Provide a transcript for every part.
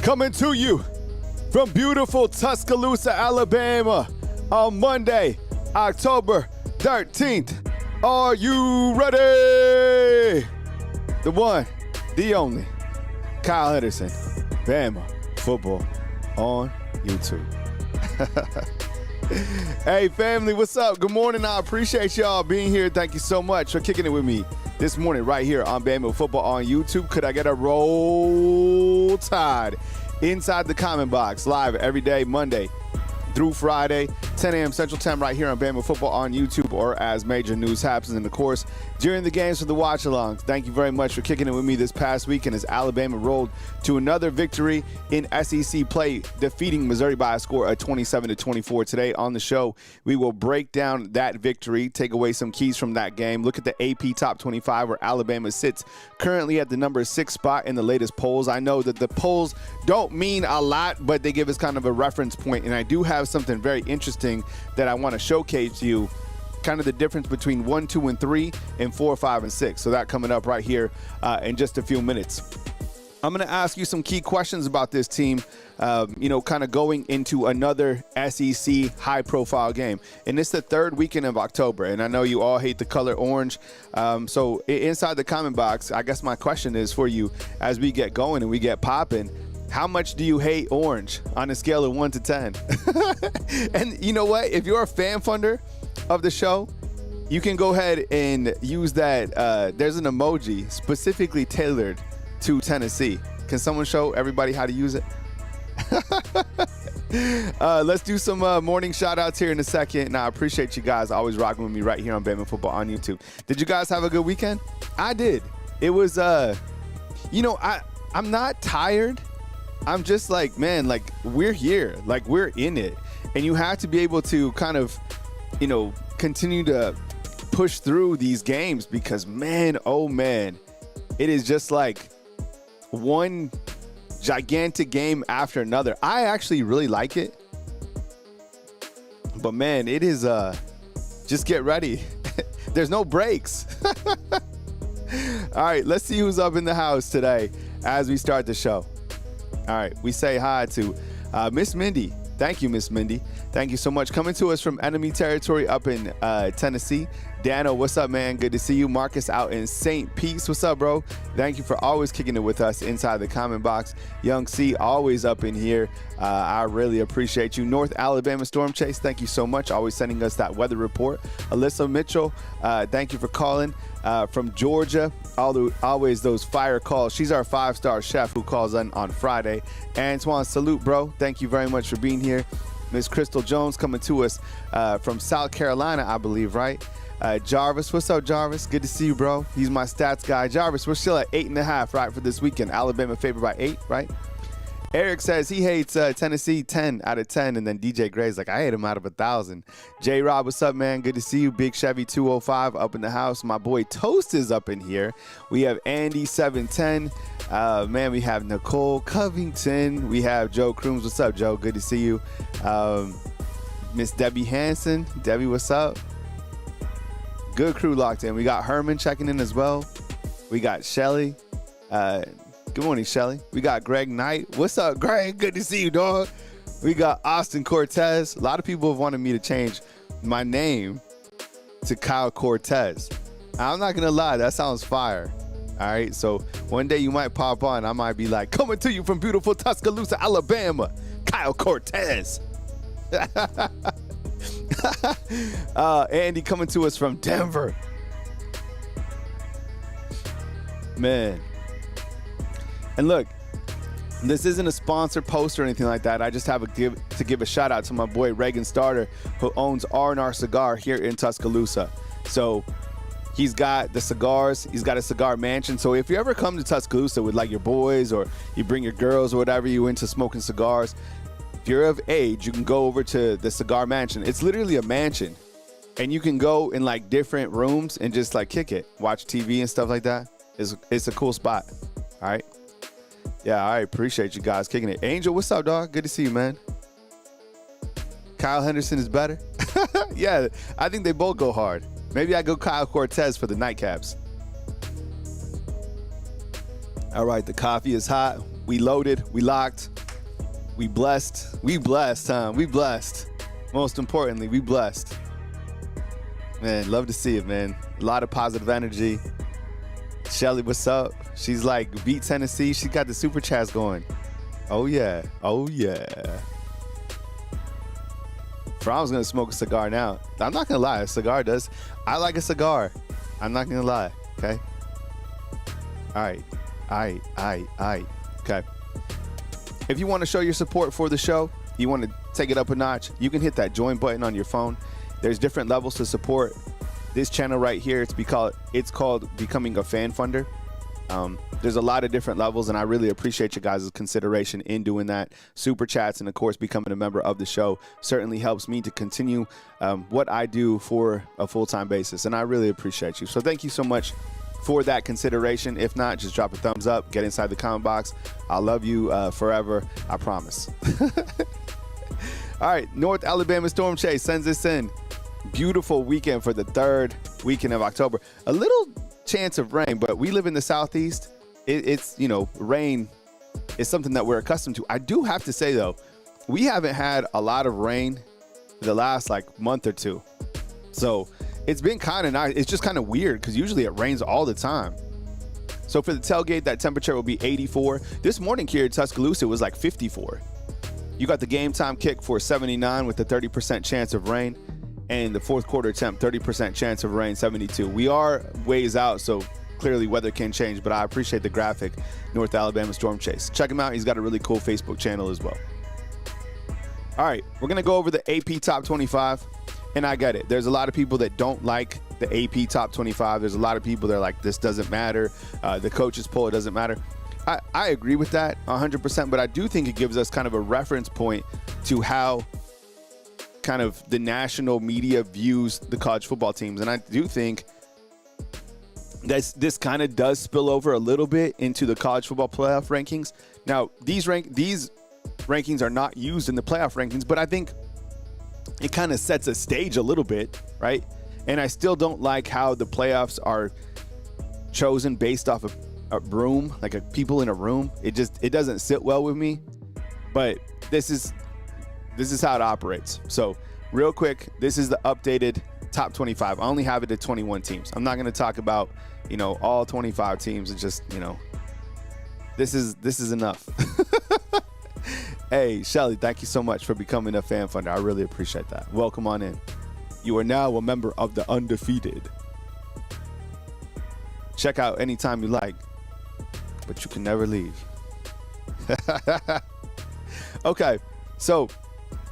Coming to you from beautiful Tuscaloosa, Alabama on Monday, October 13th. Are you ready? The one, the only, Kyle Henderson, Bama football on YouTube. Hey, family, what's up? Good morning. I appreciate y'all being here. Thank you so much for kicking it with me this morning right here on Bama football on YouTube. Could I get a roll tide inside the comment box live every day, Monday through Friday, 10 a.m. Central Time right here on Bama football on YouTube, or as major news happens in the course during the games for the watch-alongs. Thank you very much for kicking it with me this past weekend as Alabama rolled to another victory in SEC play, defeating Missouri by a score of 27-24. Today on the show, we will break down that victory, take away some keys from that game, look at the AP Top 25 where Alabama sits currently at the number 6 spot in the latest polls. I know that the polls don't mean a lot, but they give us kind of a reference point, and I do have something very interesting that I want to showcase to you, kind of the difference between 1, 2, and 3 and 4, 5, and 6. So that coming up right here in just a few minutes. I'm going to ask you some key questions about this team, kind of going into another SEC high-profile game. And it's the third weekend of October, and I know you all hate the color orange. So inside the comment box, I guess my question is for you as we get going and we get popping. How much do you hate orange on a scale of 1 to 10? And you know what? If you're a fan funder of the show, you can go ahead and use that. There's an emoji specifically tailored to Tennessee. Can someone show everybody how to use it? Let's do some morning shout-outs here in a second. And I appreciate you guys always rocking with me right here on Bama Football on YouTube. Did you guys have a good weekend? I did. It was, I'm not tired. I'm just like, man, like we're here, like we're in it. And you have to be able to kind of, continue to push through these games because, man, oh, man, it is just like one gigantic game after another. I actually really like it. But, man, it is just get ready. There's no breaks. All right, let's see who's up in the house today as we start the show. All right, we say hi to Miss Mindy. Thank you, Miss Mindy. Thank you so much. Coming to us from enemy territory up in Tennessee. Dano, what's up, man? Good to see you. Marcus out in St. Pete. What's up, bro? Thank you for always kicking it with us inside the comment box. Young C, always up in here. I really appreciate you. North Alabama Storm Chase, thank you so much. Always sending us that weather report. Alyssa Mitchell, thank you for calling. From Georgia, always those fire calls. She's our 5-star chef who calls on Friday. Antoine, salute, bro. Thank you very much for being here. Miss Crystal Jones coming to us from South Carolina, I believe, right? Jarvis, what's up, Jarvis? Good to see you, bro. He's my stats guy. Jarvis, we're still at 8.5, right, for this weekend. Alabama favored by 8, right? Eric says he hates Tennessee 10 out of 10, and then DJ Gray's like, I hate him out of 1,000. J-Rob, what's up, man? Good to see you. Big Chevy 205 up in the house. My boy Toast is up in here. We have Andy 710. Man, we have Nicole Covington. We have Joe Crooms. What's up, Joe? Good to see you. Miss Debbie Hanson. Debbie, what's up? Good crew locked in. We got Herman checking in as well. We got Shelly. Good morning, Shelly. We got Greg Knight. What's up, Greg? Good to see you, dog. We got Austin Cortez. A lot of people have wanted me to change my name to Kyle Cortez. I'm not going to lie. That sounds fire. All right. So one day you might pop on. I might be like, coming to you from beautiful Tuscaloosa, Alabama, Kyle Cortez. Andy coming to us from Denver. Man. And look, this isn't a sponsored post or anything like that. I just have to give a shout out to my boy Reagan Starter, who owns R&R Cigar here in Tuscaloosa. So he's got the cigars. He's got a cigar mansion. So if you ever come to Tuscaloosa with like your boys, or you bring your girls or whatever, you into smoking cigars, if you're of age, you can go over to the cigar mansion. It's literally a mansion, and you can go in like different rooms and just like kick it, watch TV and stuff like that. It's a cool spot. All right. Yeah, I appreciate you guys kicking it. Angel, what's up, dog? Good to see you, man. Kyle Henderson is better. Yeah, I think they both go hard. Maybe I go Kyle Cortez for the nightcaps. All right, the coffee is hot. We loaded. We locked. We blessed. We blessed, huh? We blessed. Most importantly, we blessed. Man, love to see it, man. A lot of positive energy. Shelly, what's up? She's like, beat Tennessee. She got the super chats going. Oh, yeah. Oh, yeah. From's going to smoke a cigar now. I'm not going to lie. A cigar does. I like a cigar. I'm not going to lie. Okay. All right. Okay. If you want to show your support for the show, you want to take it up a notch, you can hit that join button on your phone. There's different levels to support this channel right here. It's called Becoming a Fan Funder. There's a lot of different levels, and I really appreciate you guys' consideration in doing that. Super chats and, of course, becoming a member of the show certainly helps me to continue what I do for a full-time basis, and I really appreciate you. So thank you so much for that consideration. If not, just drop a thumbs up, get inside the comment box. I love you forever, I promise. All right, North Alabama Storm Chase sends this in. Beautiful weekend for the third weekend of October. A little chance of rain, but we live in the Southeast. It's, rain is something that we're accustomed to. I do have to say, though, we haven't had a lot of rain the last, month or two. So it's been kind of nice. It's just kind of weird because usually it rains all the time. So for the tailgate, that temperature will be 84. This morning here in Tuscaloosa, it was 54. You got the game time kick for 79 with a 30% chance of rain. And the fourth quarter temp, 30% chance of rain, 72. We are ways out, so clearly weather can change, but I appreciate the graphic, North Alabama Storm Chase. Check him out. He's got a really cool Facebook channel as well. All right, we're going to go over the AP Top 25, and I get it. There's a lot of people that don't like the AP Top 25. There's a lot of people that are like, this doesn't matter. The coaches poll, it doesn't matter. I agree with that 100%, but I do think it gives us kind of a reference point to how kind of the national media views the college football teams. And I do think that this kind of does spill over a little bit into the college football playoff rankings. Now, these rankings are not used in the playoff rankings, but I think it kind of sets a stage a little bit, right? And I still don't like how the playoffs are chosen based off of a room, people in a room. It doesn't sit well with me. But this is how it operates. So real quick, this is the updated top 25. I only have it at 21 teams. I'm not going to talk about, all 25 teams. It's just, this is enough. Hey, Shelly, thank you so much for becoming a fan funder. I really appreciate that. Welcome on in. You are now a member of the Undefeated. Check out anytime you like, but you can never leave. Okay, so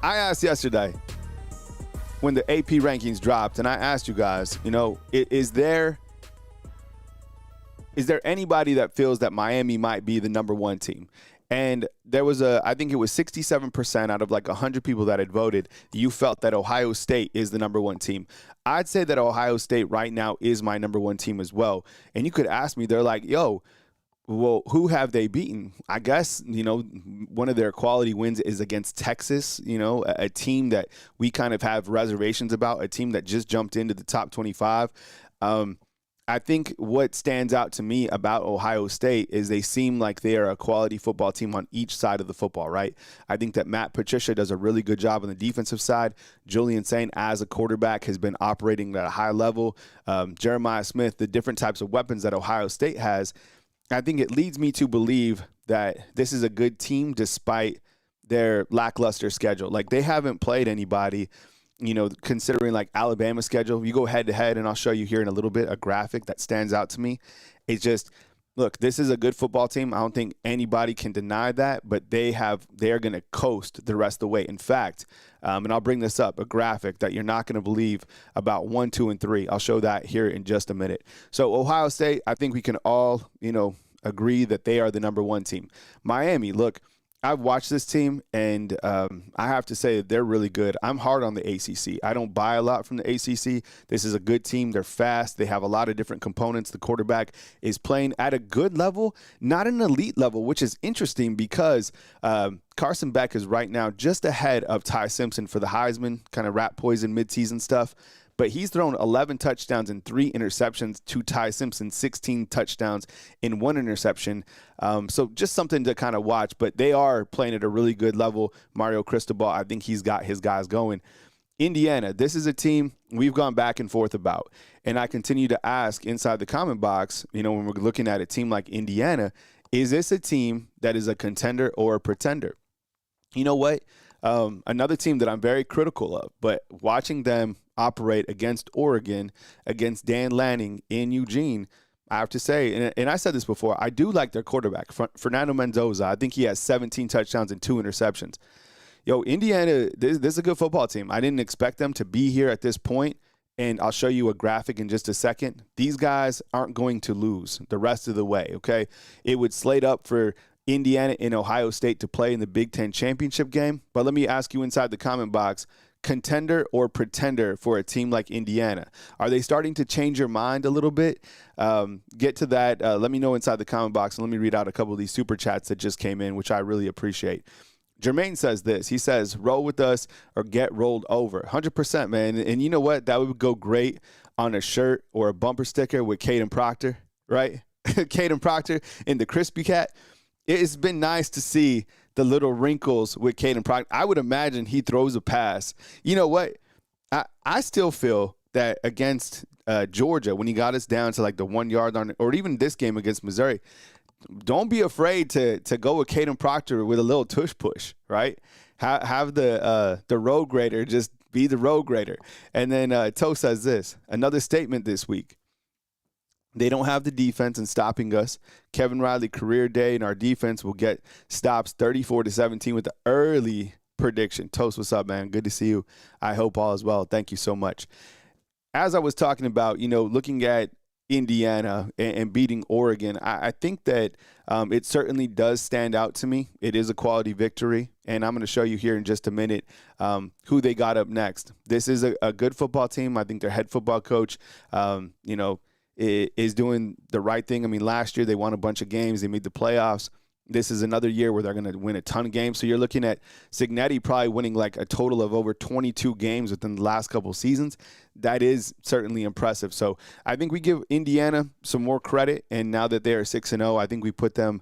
I asked yesterday when the AP rankings dropped, and I asked you guys, is there anybody that feels that Miami might be the number one team? And there was I think it was 67% out of 100 people that had voted, you felt that Ohio State is the number one team. I'd say that Ohio State right now is my number one team as well. And you could ask me, they're like, yo, well, who have they beaten? I guess, one of their quality wins is against Texas, a team that we kind of have reservations about, a team that just jumped into the top 25. I think what stands out to me about Ohio State is they seem like they are a quality football team on each side of the football, right? I think that Matt Patricia does a really good job on the defensive side. Julian Saint, as a quarterback, has been operating at a high level. Jeremiah Smith, the different types of weapons that Ohio State has, I think it leads me to believe that this is a good team despite their lackluster schedule. They haven't played anybody, considering Alabama's schedule. You go head to head, and I'll show you here in a little bit a graphic that stands out to me. It's just, look, this is a good football team. I don't think anybody can deny that, but they're going to coast the rest of the way. In fact, and I'll bring this up, a graphic that you're not going to believe about 1, 2, and 3. I'll show that here in just a minute. So Ohio State, I think we can all, agree that they are the number one team. Miami, look, I've watched this team, and I have to say that they're really good. I'm hard on the ACC. I don't buy a lot from the ACC. This is a good team. They're fast. They have a lot of different components. The quarterback is playing at a good level, not an elite level, which is interesting because Carson Beck is right now just ahead of Ty Simpson for the Heisman, kind of rat poison midseason stuff. but he's thrown 11 touchdowns and 3 interceptions to Ty Simpson, 16 touchdowns and 1 interception. So just something to kind of watch, but they are playing at a really good level. Mario Cristobal, I think he's got his guys going. Indiana, this is a team we've gone back and forth about, and I continue to ask inside the comment box, when we're looking at a team like Indiana, is this a team that is a contender or a pretender? You know what? Another team that I'm very critical of, but watching them operate against Oregon, against Dan Lanning in Eugene, I have to say, and I said this before, I do like their quarterback, Fernando Mendoza. I think he has 17 touchdowns and 2 interceptions. Indiana, this is a good football team. I didn't expect them to be here at this point, and I'll show you a graphic in just a second. These guys aren't going to lose the rest of the way, okay? It would slate up for Indiana and Ohio State to play in the Big Ten championship game, but let me ask you inside the comment box, contender or pretender for a team like Indiana? Are they starting to change your mind a little bit? Get to that. Let me know inside the comment box, and let me read out a couple of these super chats that just came in, which I really appreciate. Jermaine says this. He says, roll with us or get rolled over. 100%, man. And you know what? That would go great on a shirt or a bumper sticker with Caden Proctor, right? Caden Proctor in the Crispy Cat. It's been nice to see the little wrinkles with Caden Proctor. I would imagine he throws a pass. You know what? I still feel that against Georgia, when he got us down to like the 1 yard line, or even this game against Missouri, don't be afraid to go with Caden Proctor with a little tush push, right? Have the road grader just be the road grader. And then Toe says this, another statement this week. They don't have the defense in stopping us. Kevin Riley career day, and our defense will get stops 34-17 with the early prediction. Toast, what's up, man? Good to see you. I hope all is well. Thank you so much. As I was talking about, looking at Indiana and beating Oregon, I think that it certainly does stand out to me. It is a quality victory, and I'm going to show you here in just a minute who they got up next. This is a good football team. I think their head football coach, is doing the right thing. I mean, last year they won a bunch of games. They made the playoffs. This is another year where they're going to win a ton of games. So you're looking at Cignetti probably winning like a total of over 22 games within the last couple of seasons. That is certainly impressive. So I think we give Indiana some more credit. And now that they are 6-0, I think we put them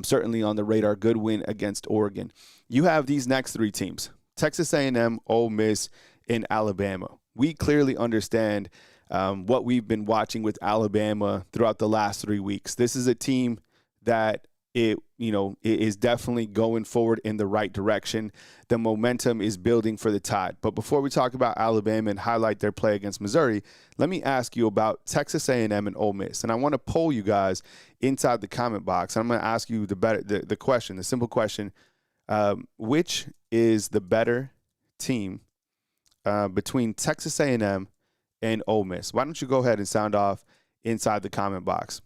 certainly on the radar. Good win against Oregon. You have these next 3 teams, Texas A&M, Ole Miss, and Alabama. We clearly understand what we've been watching with Alabama throughout the last 3 weeks. This is a team that it is definitely going forward in the right direction. The momentum is building for the Tide. But before we talk about Alabama and highlight their play against Missouri, let me ask you about Texas A&M and Ole Miss. And I want to poll you guys inside the comment box. I'm going to ask you the question, the simple question, which is the better team between Texas A&M and Ole Miss? Why don't you go ahead and sound off inside the comment box?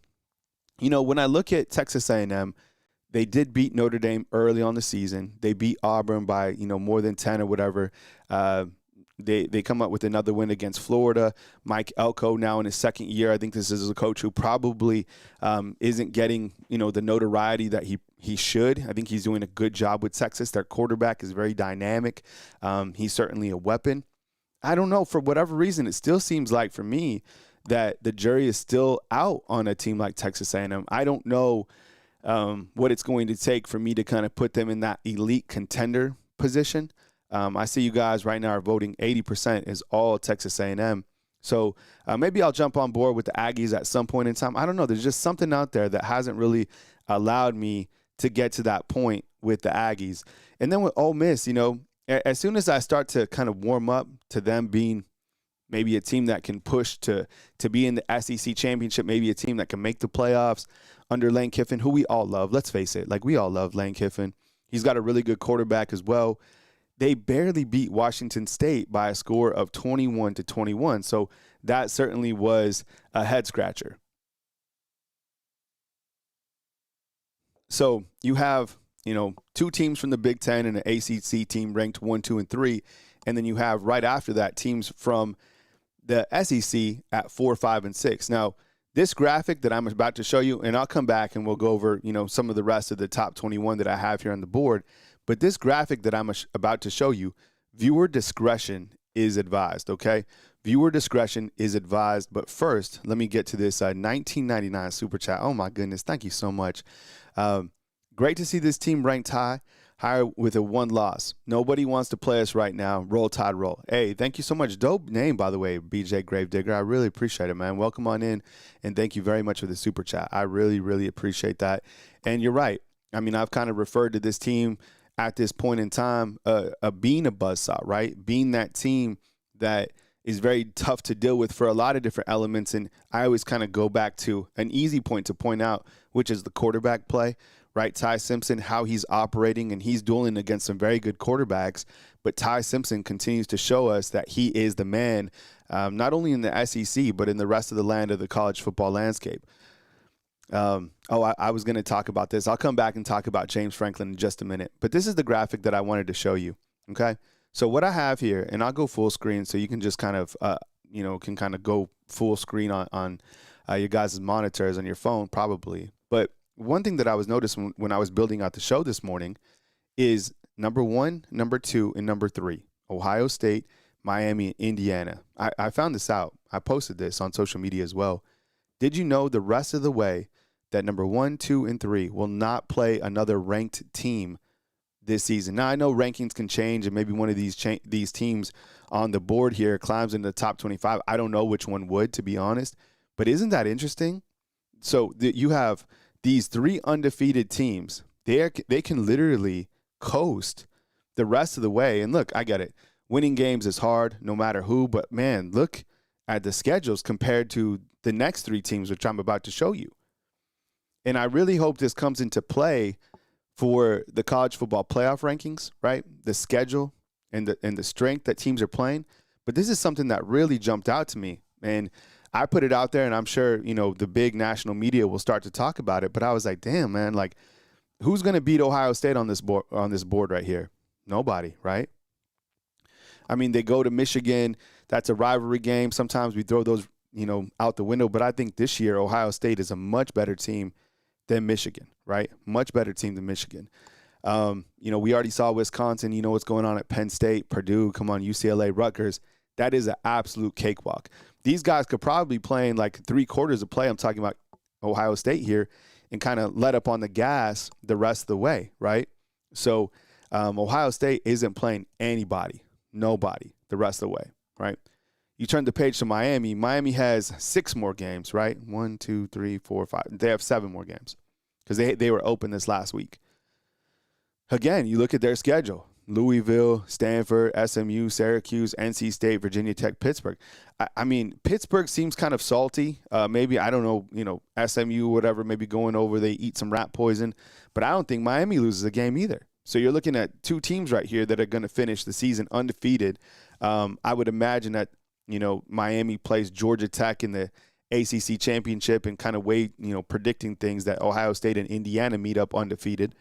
When I look at Texas A&M, they did beat Notre Dame early on the season. They beat Auburn by, more than 10 or whatever. They come up with another win against Florida. Mike Elko now in his second year. I think this is a coach who probably isn't getting, the notoriety that he should. I think he's doing a good job with Texas. Their quarterback is very dynamic. He's certainly a weapon. I don't know. For whatever reason, it still seems like for me that the jury is still out on a team like Texas A&M. I don't know what it's going to take for me to kind of put them in that elite contender position. I see you guys right now are voting 80% is all Texas A&M. So maybe I'll jump on board with the Aggies at some point in time. I don't know. There's just something out there that hasn't really allowed me to get to that point with the Aggies. And then with Ole Miss, as soon as I start to kind of warm up to them being maybe a team that can push to be in the SEC championship, maybe a team that can make the playoffs under Lane Kiffin, who we all love. Let's face it, we all love Lane Kiffin. He's got a really good quarterback as well. They barely beat Washington State by a score of 21-21. So that certainly was a head scratcher. So you have, 2 teams from the Big Ten and an ACC team ranked 1, 2, and 3. And then you have right after that teams from the SEC at 4, 5, and 6. Now, this graphic that I'm about to show you, and I'll come back and we'll go over, some of the rest of the top 21 that I have here on the board. But this graphic that I'm about to show you, viewer discretion is advised, okay? Viewer discretion is advised. But first, let me get to this 1999 super chat. Oh, my goodness. Thank you so much. Great to see this team ranked higher with a 1 loss. Nobody wants to play us right now. Roll Tide roll. Hey, thank you so much. Dope name, by the way, BJ Gravedigger. I really appreciate it, man. Welcome on in, and thank you very much for the super chat. I really, really appreciate that. And you're right. I mean, I've kind of referred to this team at this point in time being a buzzsaw, right? Being that team that is very tough to deal with for a lot of different elements. And I always kind of go back to an easy point to point out, which is the quarterback play. Right, Ty Simpson, how he's operating, and he's dueling against some very good quarterbacks. But Ty Simpson continues to show us that he is the man, not only in the SEC, but in the rest of the land of the college football landscape. I was going to talk about this. I'll come back and talk about James Franklin in just a minute. But this is the graphic that I wanted to show you, okay? So what I have here, and I'll go full screen so you can just kind of, can kind of go full screen on your guys' monitors on your phone probably. But one thing that I was noticing when I was building out the show this morning is number 1, number 2, and number 3, Ohio State, Miami, Indiana. I found this out. I posted this on social media as well. Did you know the rest of the way that number 1, 2, and 3 will not play another ranked team this season? Now, I know rankings can change, and maybe one of these teams on the board here climbs into the top 25. I don't know which one would, to be honest. But isn't that interesting? So you have these 3 undefeated teams. They can literally coast the rest of the way. And look, I get it. Winning games is hard no matter who. But, man, look at the schedules compared to the next 3 teams, which I'm about to show you. And I really hope this comes into play for the college football playoff rankings, right? The schedule and the strength that teams are playing. But this is something that really jumped out to me. And I put it out there, and I'm sure, the big national media will start to talk about it. But I was like, damn, man, like, who's going to beat Ohio State on this board right here? Nobody, right? I mean, they go to Michigan. That's a rivalry game. Sometimes we throw those, out the window. But I think this year Ohio State is a much better team than Michigan, right? Much better team than Michigan. We already saw Wisconsin. You know what's going on at Penn State, Purdue, come on, UCLA, Rutgers. That is an absolute cakewalk. These guys could probably be playing like 3 quarters of play. I'm talking about Ohio State here, and kind of let up on the gas the rest of the way, right? So Ohio State isn't playing nobody the rest of the way, right? You turn the page to Miami. Miami has 6 more games, right? 1, 2, 3, 4, 5. They have 7 more games because they were open this last week. Again, you look at their schedule. Louisville, Stanford, SMU, Syracuse, NC State, Virginia Tech, Pittsburgh. I mean, Pittsburgh seems kind of salty. Maybe, I don't know, SMU, whatever, maybe going over, they eat some rat poison. But I don't think Miami loses a game either. So you're looking at 2 teams right here that are going to finish the season undefeated. I would imagine that, Miami plays Georgia Tech in the ACC championship and kind of predicting things that Ohio State and Indiana meet up undefeated.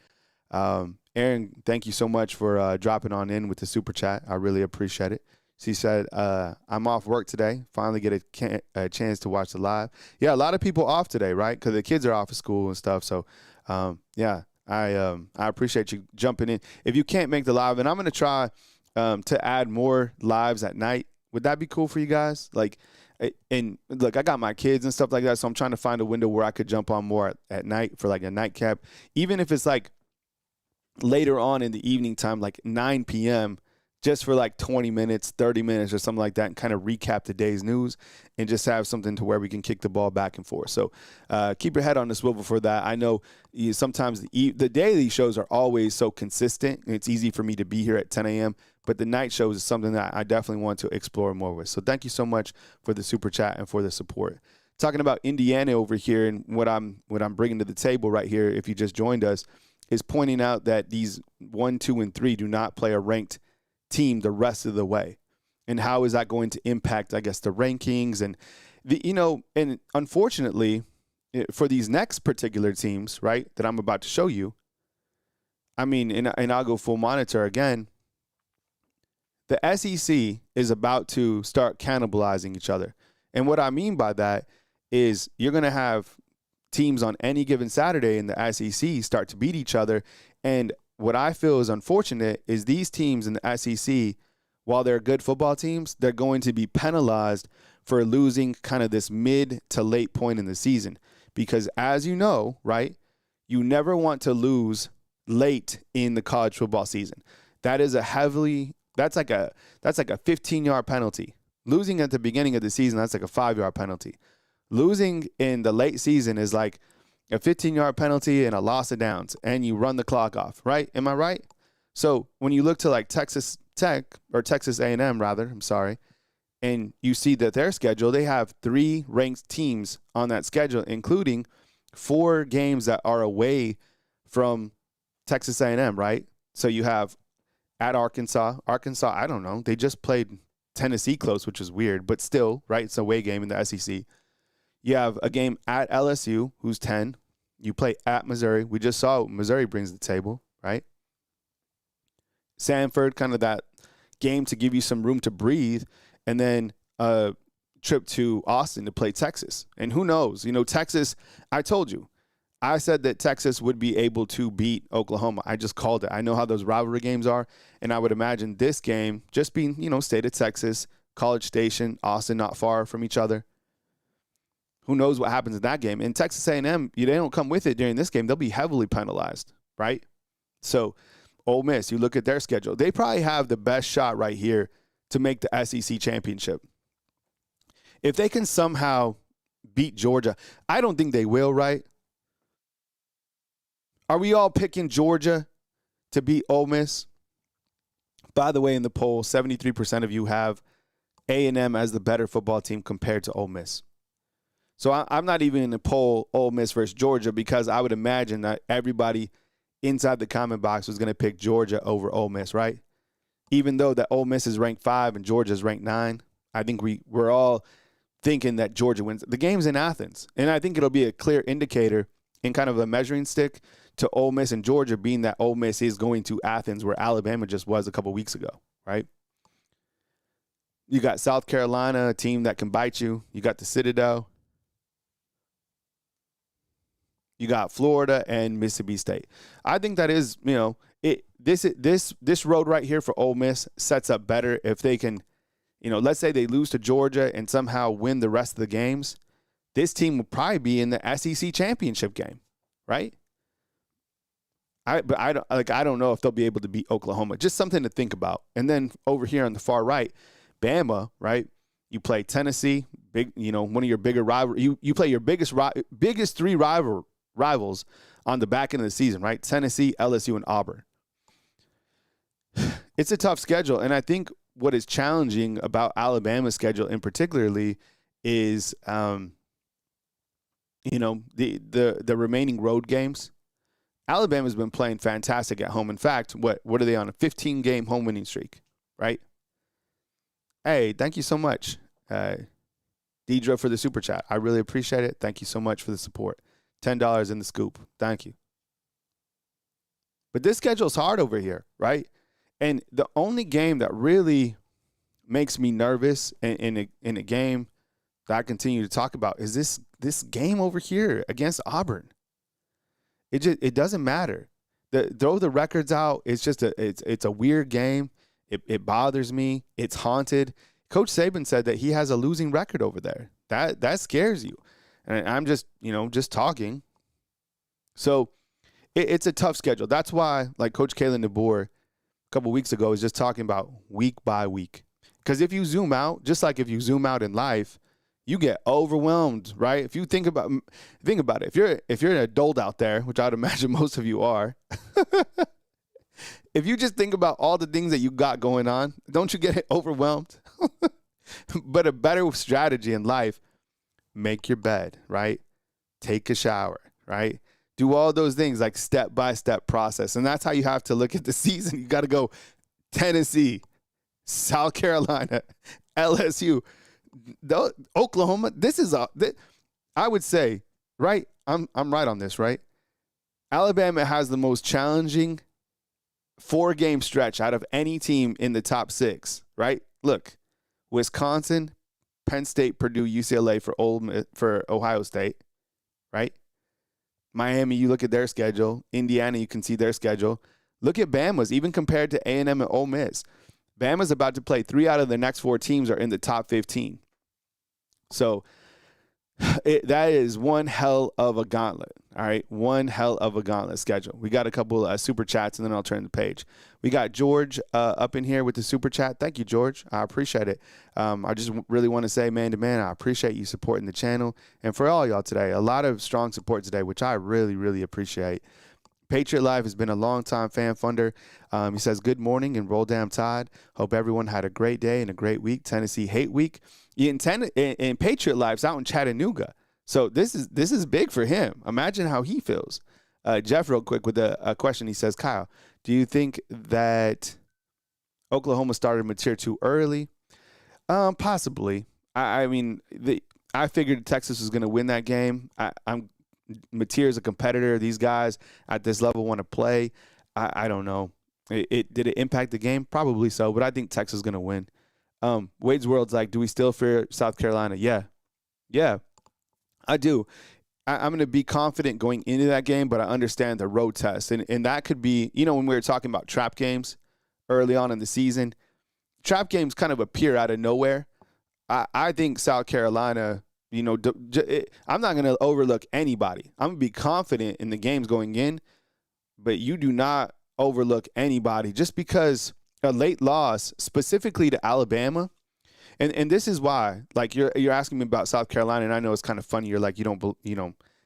Aaron, thank you so much for dropping on in with the super chat. I really appreciate it. She said, I'm off work today. Finally get a chance to watch the live. Yeah, a lot of people off today, right? Because the kids are off of school and stuff. So, I appreciate you jumping in. If you can't make the live, and I'm going to try to add more lives at night. Would that be cool for you guys? And look, I got my kids and stuff like that, so I'm trying to find a window where I could jump on more at night for like a nightcap. Even if it's like later on in the evening time, like 9 p.m., just for like 20 minutes, 30 minutes or something like that, and kind of recap the day's news and just have something to where we can kick the ball back and forth. So keep your head on the swivel for that. I know sometimes the daily shows are always so consistent. It's easy for me to be here at 10 a.m., but the night shows is something that I definitely want to explore more with. So thank you so much for the super chat and for the support. Talking about Indiana over here, and what I'm bringing to the table right here, if you just joined us, is pointing out that these 1, 2, and 3 do not play a ranked team the rest of the way. And how is that going to impact, I guess, the rankings? And, and unfortunately, for these next particular teams, right, that I'm about to show you, I mean, and I'll go full monitor again, the SEC is about to start cannibalizing each other. And what I mean by that is you're going to have teams on any given Saturday in the SEC start to beat each other. And what I feel is unfortunate is these teams in the SEC while they're good football teams, they're going to be penalized for losing kind of this mid to late point in the season. Because as you know, right, you never want to lose late in the college football season. That is that's like a 15-yard penalty. Losing at the beginning of the season, that's like a 5-yard penalty. Losing in the late season is like a 15-yard penalty and a loss of downs, and you run the clock off, right? Am I right? So when you look to like Texas Tech, or Texas A&M rather, and you see that their schedule, they have 3 ranked teams on that schedule, including 4 games that are away from Texas A&M, right? So you have at Arkansas, I don't know, they just played Tennessee close, which is weird, but still, right? It's a away game in the SEC. You have a game at LSU, who's 10. You play at Missouri. We just saw what Missouri brings to the table, right? Sanford, kind of that game to give you some room to breathe, and then a trip to Austin to play Texas. And who knows? You know, Texas, I told you. I said that Texas would be able to beat Oklahoma. I just called it. I know how those rivalry games are, and I would imagine this game just being, you know, state of Texas, College Station, Austin, not far from each other. Who knows what happens in that game? And Texas A&M, they don't come with it during this game. They'll be heavily penalized, right? So Ole Miss, you look at their schedule. They probably have the best shot right here to make the SEC championship. If they can somehow beat Georgia, I don't think they will, right? Are we all picking Georgia to beat Ole Miss? By the way, in the poll, 73% of you have A&M as the better football team compared to Ole Miss. So I'm not even in the poll Ole Miss versus Georgia, because I would imagine that everybody inside the comment box was going to pick Georgia over Ole Miss, right? Even though that Ole Miss is ranked 5 and Georgia is ranked 9, I think we're all thinking that Georgia wins. The game's in Athens, and I think it'll be a clear indicator and kind of a measuring stick to Ole Miss and Georgia, being that Ole Miss is going to Athens, where Alabama just was a couple weeks ago, right? You got South Carolina, a team that can bite you. You got the Citadel. You got Florida and Mississippi State. I think that is, you know, this road right here for Ole Miss sets up better if they can, you know, let's say they lose to Georgia and somehow win the rest of the games. This team will probably be in the SEC championship game, right? I don't know if they'll be able to beat Oklahoma. Just something to think about. And then over here on the far right, Bama, right? You play Tennessee, big, you know, one of your bigger rivals. You play your biggest 3 rivals on the back end of the season, right? Tennessee, LSU, and Auburn. It's a tough schedule, and I think what is challenging about Alabama's schedule in particularly is, you know, the remaining road games. Alabama's been playing fantastic at home. In fact, what are they on? A 15-game home winning streak, right? Hey, thank you so much, Deidre, for the super chat. I really appreciate it. Thank you so much for the support. $10 in the scoop. Thank you. But this schedule's hard over here, right? And the only game that really makes me nervous in a game that I continue to talk about is this game over here against Auburn. It doesn't matter. Throw the records out. It's just it's a weird game. It bothers me. It's haunted. Coach Saban said that he has a losing record over there. That scares you. And I'm just, you know, just talking. So it's a tough schedule. That's why, like Coach Kalen DeBoer a couple weeks ago was just talking about week by week. Because if you zoom out, just like if you zoom out in life, you get overwhelmed, right? If you think about it, if you're an adult out there, which I'd imagine most of you are, if you just think about all the things that you got going on, don't you get overwhelmed? But a better strategy in life, make your bed, right? Take a shower, right? Do all those things, like step-by-step process. And that's how you have to look at the season. You got to go Tennessee, South Carolina, LSU, Oklahoma. I would say, right? I'm right on this, right? Alabama has the most challenging 4-game stretch out of any team in the top 6, right? Look, Wisconsin, Penn State, Purdue, UCLA for Ohio State, right? Miami, you look at their schedule. Indiana, you can see their schedule. Look at Bama's, even compared to A&M and Ole Miss. Bama's about to play 3 out of the next 4 teams are in the top 15. So that is one hell of a gauntlet. All right, one hell of a gauntlet schedule. We got a couple super chats, and then I'll turn the page. We got George up in here with the super chat. Thank you, George. I appreciate it. I just really want to say, man to man, I appreciate you supporting the channel. And for all y'all today, a lot of strong support today, which I really, really appreciate. Patriot Life has been a long-time fan funder. He says, good morning and roll damn Tide. Hope everyone had a great day and a great week. Tennessee hate week. And Patriot Life's out in Chattanooga. So this is big for him. Imagine how he feels. Jeff, real quick, with a question. He says, Kyle, do you think that Oklahoma started Mateer too early? Possibly. I mean, I figured Texas was going to win that game. Mateer is a competitor. These guys at this level want to play. I don't know. Did it impact the game? Probably so, but I think Texas is going to win. Wade's World's like, do we still fear South Carolina? Yeah, I do. I'm going to be confident going into that game, but I understand the road test. And that could be, when we were talking about trap games early on in the season, trap games kind of appear out of nowhere. I think South Carolina, I'm not going to overlook anybody. I'm going to be confident in the games going in, but you do not overlook anybody just because a late loss, specifically to Alabama. And this is why, like, you're asking me about South Carolina, and I know it's kind of funny. You're like,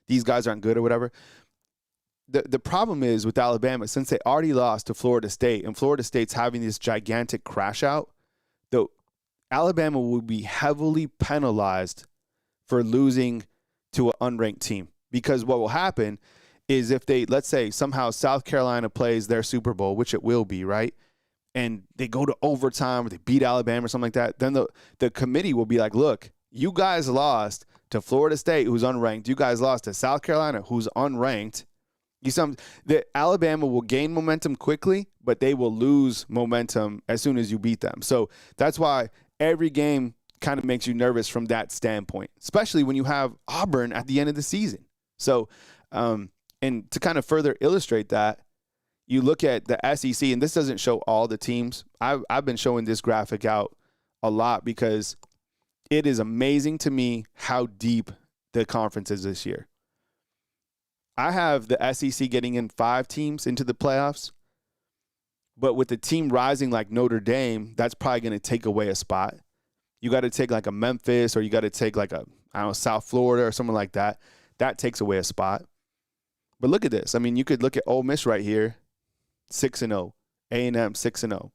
these guys aren't good or whatever. The problem is with Alabama, since they already lost to Florida State, and Florida State's having this gigantic crash out, though Alabama will be heavily penalized for losing to an unranked team. Because what will happen is if let's say somehow South Carolina plays their Super Bowl, which it will be, right? And they go to overtime or they beat Alabama or something like that, then the committee will be like, look, you guys lost to Florida State, who's unranked. You guys lost to South Carolina, who's unranked. The Alabama will gain momentum quickly, but they will lose momentum as soon as you beat them. So that's why every game kind of makes you nervous from that standpoint, especially when you have Auburn at the end of the season. So, and to kind of further illustrate that, you look at the SEC, and this doesn't show all the teams. I've been showing this graphic out a lot because it is amazing to me how deep the conference is this year. I have the SEC getting in 5 teams into the playoffs, but with the team rising like Notre Dame, that's probably going to take away a spot. You got to take like a Memphis, or you got to take like South Florida or something like that. That takes away a spot. But look at this. I mean, you could look at Ole Miss right here. 6-0, A&M 6-0,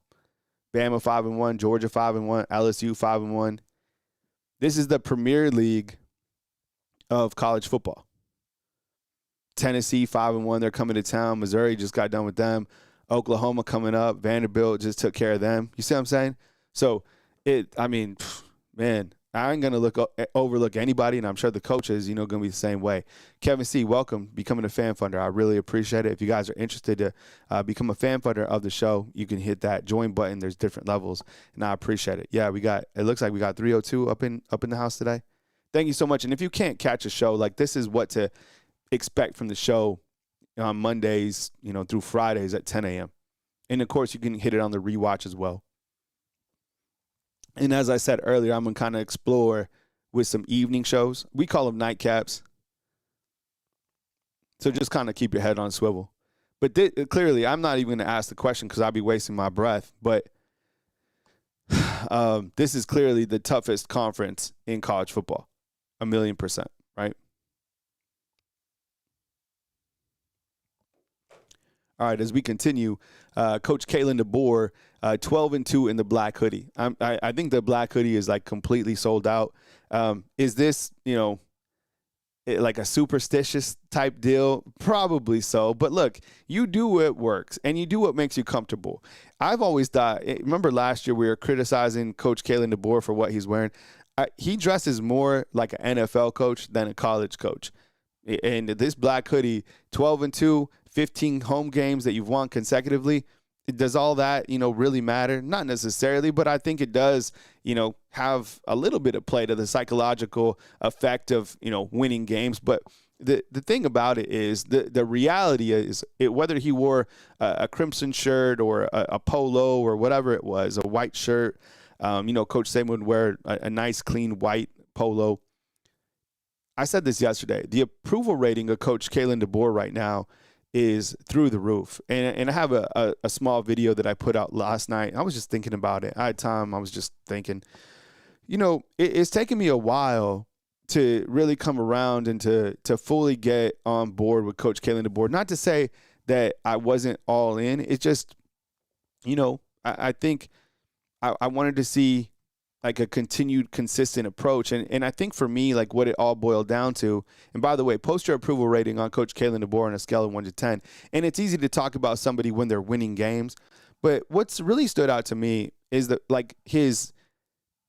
Bama 5-1, Georgia 5-1, LSU 5-1. This is the Premier League of college football. Tennessee 5-1, they're coming to town. Missouri just got done with them. Oklahoma coming up. Vanderbilt just took care of them. You see what I'm saying? So man, I ain't gonna overlook anybody, and I'm sure the coaches, gonna be the same way. Kevin C., welcome, becoming a fan funder. I really appreciate it. If you guys are interested to become a fan funder of the show, you can hit that join button. There's different levels, and I appreciate it. Yeah, it looks like we got 302 up in the house today. Thank you so much. And if you can't catch a show, like, this is what to expect from the show on Mondays, through Fridays at 10 a.m. And of course, you can hit it on the rewatch as well. And as I said earlier, I'm going to kind of explore with some evening shows. We call them nightcaps. So just kind of keep your head on a swivel. But clearly, I'm not even going to ask the question because I'll be wasting my breath. But this is clearly the toughest conference in college football. 1,000,000%, right? All right, as we continue, Coach Kalen DeBoer, 12-2 in the black hoodie. I think the black hoodie is like completely sold out. Is this, like a superstitious type deal? Probably so. But look, you do what works and you do what makes you comfortable. I've always thought, remember last year we were criticizing Coach Kalen DeBoer for what he's wearing. He dresses more like an NFL coach than a college coach. And this black hoodie, 12-2, 15 home games that you've won consecutively, Does all that, really matter? Not necessarily, but I think it does, have a little bit of play to the psychological effect of, winning games. But the thing about it is the reality is whether he wore a crimson shirt or a polo or whatever it was, a white shirt, Coach Saban would wear a nice, clean white polo. I said this yesterday. The approval rating of Coach Kalen DeBoer right now is through the roof. And I have a small video that I put out last night. I was just thinking about it. I had time. I was just thinking, it's taken me a while to really come around and to fully get on board with Coach Kalen DeBoer. Not to say that I wasn't all in. It's just, I think I wanted to see like a continued consistent approach. And I think for me, like what it all boiled down to, and by the way, post your approval rating on Coach Kalen DeBoer on a scale of 1 to 10. And it's easy to talk about somebody when they're winning games. But what's really stood out to me is that like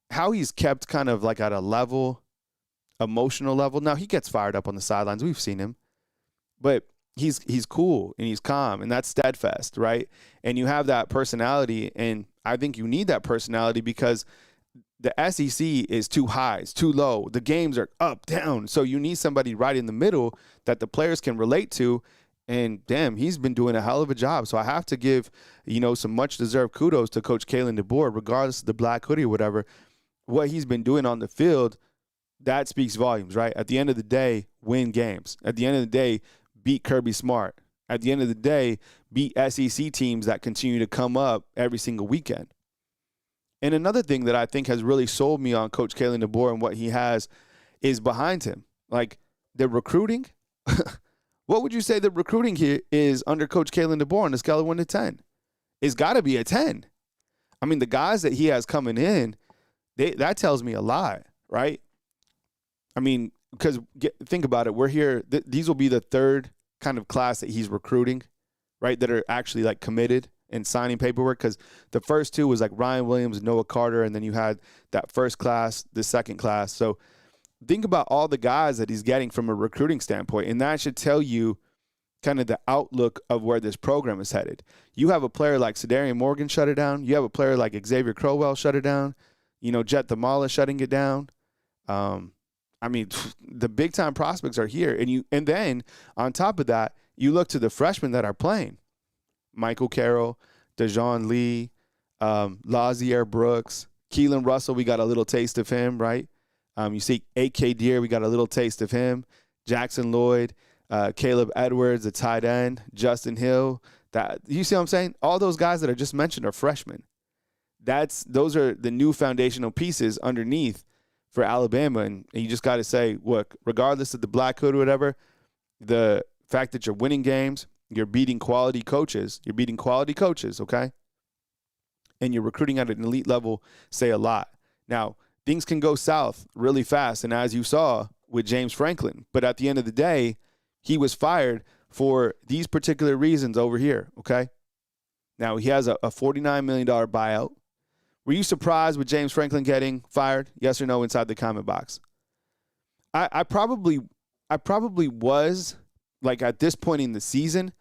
how he's kept kind of like at a level, emotional level. Now he gets fired up on the sidelines. We've seen him, but he's cool and he's calm, and that's steadfast, right? And you have that personality, and I think you need that personality because the SEC is too high, it's too low. The games are up, down. So you need somebody right in the middle that the players can relate to. And damn, he's been doing a hell of a job. So I have to give, some much deserved kudos to Coach Kalen DeBoer, regardless of the black hoodie or whatever. What he's been doing on the field, that speaks volumes, right? At the end of the day, win games. At the end of the day, beat Kirby Smart. At the end of the day, beat SEC teams that continue to come up every single weekend. And another thing that I think has really sold me on Coach Kalen DeBoer and what he has is behind him. Like the recruiting. What would you say the recruiting here is under Coach Kalen DeBoer on a scale of 1 to 10? It's got to be a 10. I mean, the guys that he has coming in, that tells me a lot, right? I mean, because think about it. We're here. These will be the third kind of class that he's recruiting, right, that are actually like committed and signing paperwork, because the first two was like Ryan Williams, Noah Carter, and then you had that first class, the second class. So think about all the guys that he's getting from a recruiting standpoint, and that should tell you kind of the outlook of where this program is headed. You have a player like Sadarian Morgan shut it down. You have a player like Xavier Crowell shut it down. Jet Thamala shutting it down. I mean, the big-time prospects are here. And then on top of that, you look to the freshmen that are playing. Michael Carroll, Dejon Lee, Lazier Brooks, Keelan Russell, we got a little taste of him, right? You see A.K. Deere, we got a little taste of him. Jackson Lloyd, Caleb Edwards, the tight end, Justin Hill. You see what I'm saying? All those guys that I just mentioned are freshmen. Those are the new foundational pieces underneath for Alabama. And you just got to say, look, regardless of the black hood or whatever, the fact that you're winning games, you're beating quality coaches. Okay? And you're recruiting at an elite level, say a lot. Now, things can go south really fast, and as you saw with James Franklin. But at the end of the day, he was fired for these particular reasons over here, okay? Now, he has a $49 million buyout. Were you surprised with James Franklin getting fired? Yes or no inside the comment box? I probably was, like at this point in the season,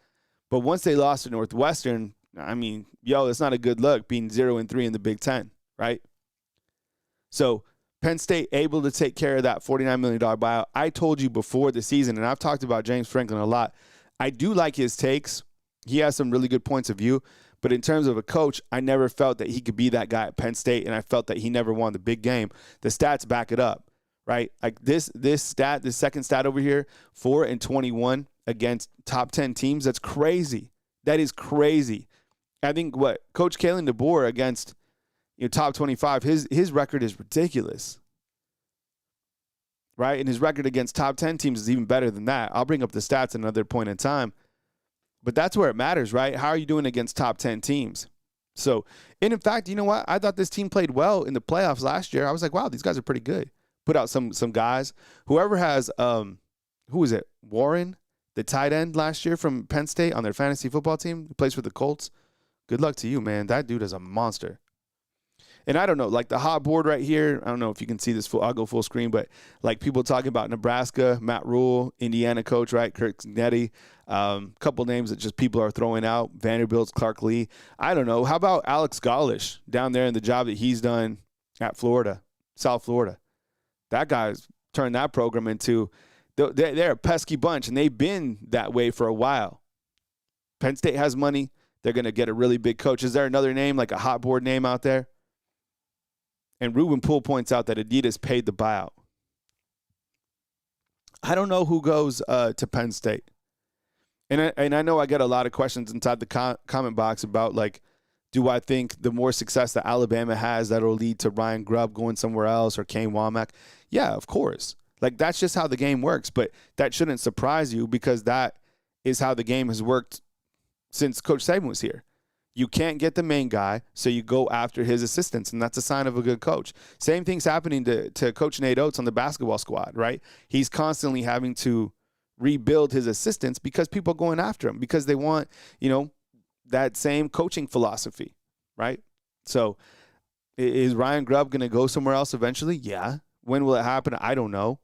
but once they lost to Northwestern, I mean, it's not a good look being 0-3 in the Big Ten, right? So Penn State able to take care of that $49 million buyout. I told you before the season, and I've talked about James Franklin a lot. I do like his takes. He has some really good points of view. But in terms of a coach, I never felt that he could be that guy at Penn State, and I felt that he never won the big game. The stats back it up, right? Like this second stat over here, 4-21 against top 10 teams. That's crazy. That is crazy. I think Coach Kalen DeBoer against top 25, his record is ridiculous, right? And his record against top 10 teams is even better than that. I'll bring up the stats at another point in time. But that's where it matters, right? How are you doing against top 10 teams? So, and in fact, you know what? I thought this team played well in the playoffs last year. I was like, wow, these guys are pretty good. Put out some guys. Whoever has, who is it? Warren, the tight end last year from Penn State on their fantasy football team, who plays for the Colts. Good luck to you, man. That dude is a monster. And I don't know, like the hot board right here, I don't know if you can see this I'll go full screen, but like people talking about Nebraska, Matt Rule, Indiana coach, right? Kirk Snetti, couple names that just people are throwing out, Vanderbilt's Clark Lee. I don't know. How about Alex Golesh down there in the job that he's done at Florida, South Florida? That guy's turned that program into, they're a pesky bunch, and they've been that way for a while. Penn State has money. They're going to get a really big coach. Is there another name, like a hot board name out there? And Ruben Poole points out that Adidas paid the buyout. I don't know who goes to Penn State. And I know I get a lot of questions inside the comment box about, like, do I think the more success that Alabama has, that'll lead to Ryan Grubb going somewhere else or Kane Womack? Yeah, of course. Like, that's just how the game works. But that shouldn't surprise you, because that is how the game has worked since Coach Saban was here. You can't get the main guy, so you go after his assistants, and that's a sign of a good coach. Same thing's happening to Coach Nate Oates on the basketball squad, right? He's constantly having to rebuild his assistants because people are going after him, because they want, that same coaching philosophy, right? So is Ryan Grubb going to go somewhere else eventually? Yeah. When will it happen? I don't know.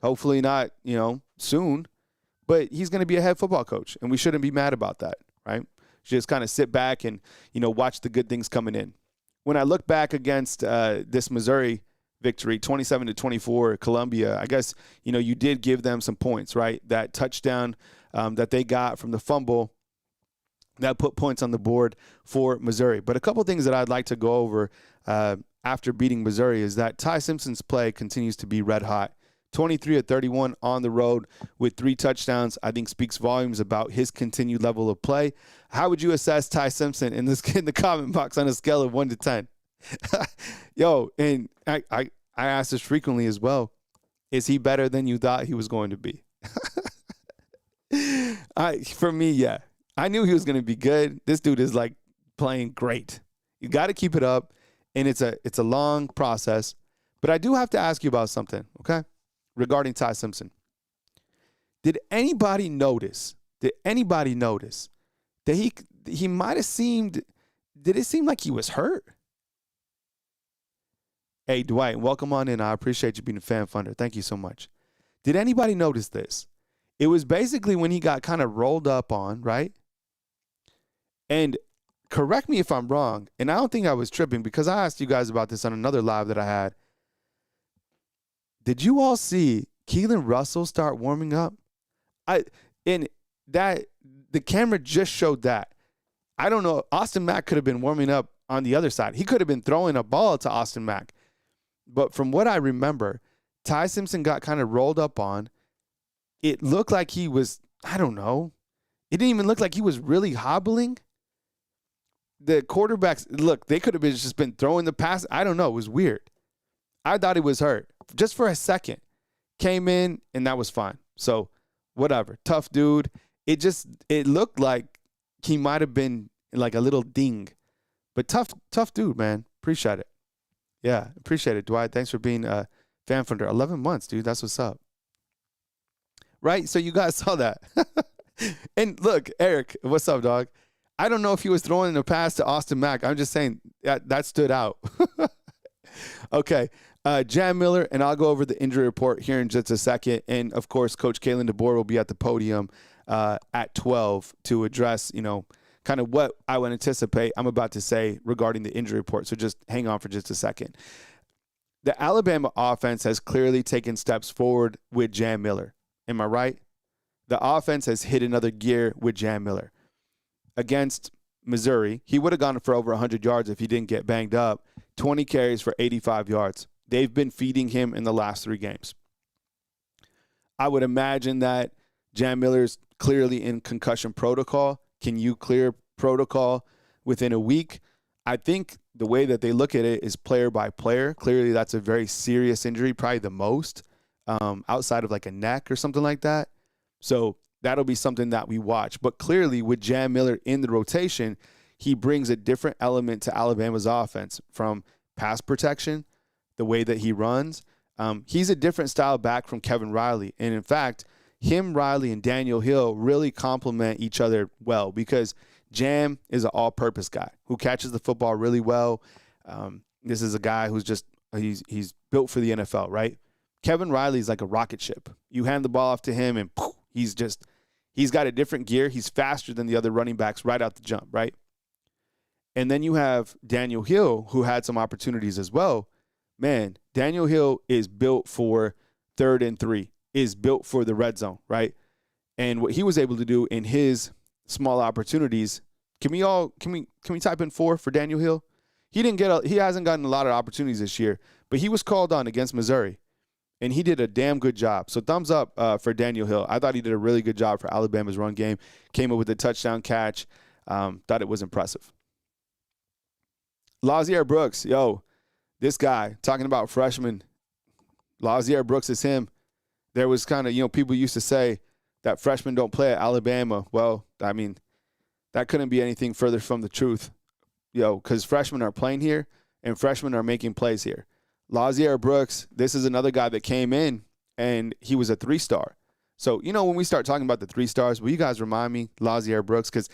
Hopefully not, soon. But he's going to be a head football coach, and we shouldn't be mad about that, right? Just kind of sit back and, watch the good things coming in. When I look back against this Missouri victory, 27-24, Columbia, I guess, you did give them some points, right? That touchdown that they got from the fumble, that put points on the board for Missouri. But a couple things that I'd like to go over after beating Missouri is that Ty Simpson's play continues to be red hot. 23-31 on the road with 3 touchdowns, I think speaks volumes about his continued level of play. How would you assess Ty Simpson in the comment box on a scale of 1 to 10? Yo, and I ask this frequently as well. Is he better than you thought he was going to be? For me, yeah. I knew he was going to be good. This dude is like playing great. You got to keep it up, and it's a long process. But I do have to ask you about something, okay? Regarding Ty Simpson. Did anybody notice that he might have seemed, did it seem like he was hurt? Hey, Dwight, welcome on in. I appreciate you being a fan funder. Thank you so much. Did anybody notice this? It was basically when he got kind of rolled up on, right? And correct me if I'm wrong, and I don't think I was tripping, because I asked you guys about this on another live that I had. Did you all see Keelan Russell start warming up? The camera just showed that. I don't know. Austin Mack could have been warming up on the other side. He could have been throwing a ball to Austin Mack. But from what I remember, Ty Simpson got kind of rolled up on. It looked like he was, I don't know. It didn't even look like he was really hobbling. The quarterbacks, look, they could have just been throwing the pass. I don't know. It was weird. I thought he was hurt just for a second. Came in, and that was fine. So whatever. Tough dude. It looked like he might have been like a little ding. But tough dude, man. Appreciate it. Yeah, appreciate it, Dwight. Thanks for being a fan funder. 11 months, dude. That's what's up. Right? So you guys saw that. And look, Eric, what's up, dog? I don't know if he was throwing the pass to Austin Mack. I'm just saying that stood out. Okay. Jan Miller, and I'll go over the injury report here in just a second. And, of course, Coach Kalen DeBoer will be at the podium at 12 to address, kind of what I would anticipate I'm about to say regarding the injury report. So just hang on for just a second. The Alabama offense has clearly taken steps forward with Jan Miller. Am I right? The offense has hit another gear with Jan Miller. Against Missouri, he would have gone for over 100 yards if he didn't get banged up. 20 carries for 85 yards. They've been feeding him in the last 3 games. I would imagine that Jan Miller's clearly in concussion protocol. Can you clear protocol within a week? I think the way that they look at it is player by player. Clearly, that's a very serious injury, probably the most, outside of like a neck or something like that. So that'll be something that we watch. But clearly, with Jan Miller in the rotation, he brings a different element to Alabama's offense, from pass protection, the way that he runs. He's a different style back from Kevin Riley. And in fact, him, Riley, and Daniel Hill really complement each other well, because Jam is an all-purpose guy who catches the football really well. This is a guy who's just he's built for the NFL, right? Kevin Riley's like a rocket ship. You hand the ball off to him, and poof, he's got a different gear. He's faster than the other running backs right out the jump, right? And then you have Daniel Hill, who had some opportunities as well. Man, Daniel Hill is built for 3rd and 3, is built for the red zone, right? And what he was able to do in his small opportunities, can we type in 4 for Daniel Hill? He hasn't gotten a lot of opportunities this year, but he was called on against Missouri, and he did a damn good job. So thumbs up for Daniel Hill. I thought he did a really good job for Alabama's run game. Came up with a touchdown catch. Thought it was impressive. Lazier Brooks, this guy, talking about freshman. Lazier Brooks is him. There was kind of, people used to say that freshmen don't play at Alabama. Well, I mean, that couldn't be anything further from the truth, because freshmen are playing here and freshmen are making plays here. Lazier Brooks, this is another guy that came in and he was a 3-star. So, when we start talking about the 3 stars, will you guys remind me, Lazier Brooks? Because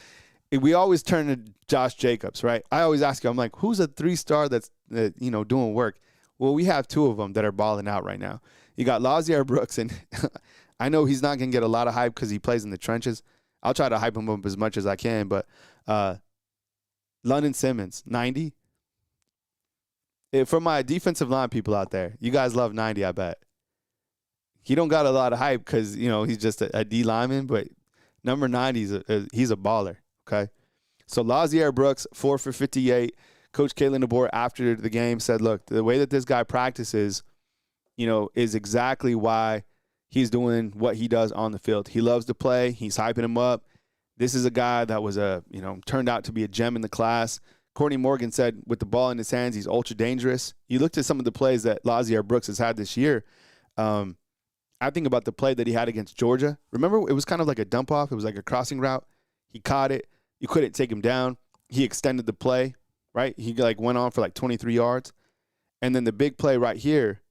we always turn to Josh Jacobs, right? I always ask you, I'm like, who's a 3-star that's, doing work? Well, we have 2 of them that are balling out right now. You got Lazier Brooks, and I know he's not going to get a lot of hype because he plays in the trenches. I'll try to hype him up as much as I can, but London Simmons, 90. For my defensive line people out there, you guys love 90, I bet. He don't got a lot of hype because, he's just a D lineman, but number 90, he's a baller. Okay, so Lazier Brooks, 4 for 58. Coach Kalen DeBoer, after the game, said, look, the way that this guy practices, is exactly why he's doing what he does on the field. He loves to play. He's hyping him up. This is a guy that was turned out to be a gem in the class. Courtney Morgan said with the ball in his hands, he's ultra dangerous. You looked at some of the plays that Lazier Brooks has had this year. I think about the play that he had against Georgia. Remember, it was kind of like a dump off. It was like a crossing route. He caught it. You couldn't take him down. He extended the play, right? He went on for 23 yards. And then the big play right here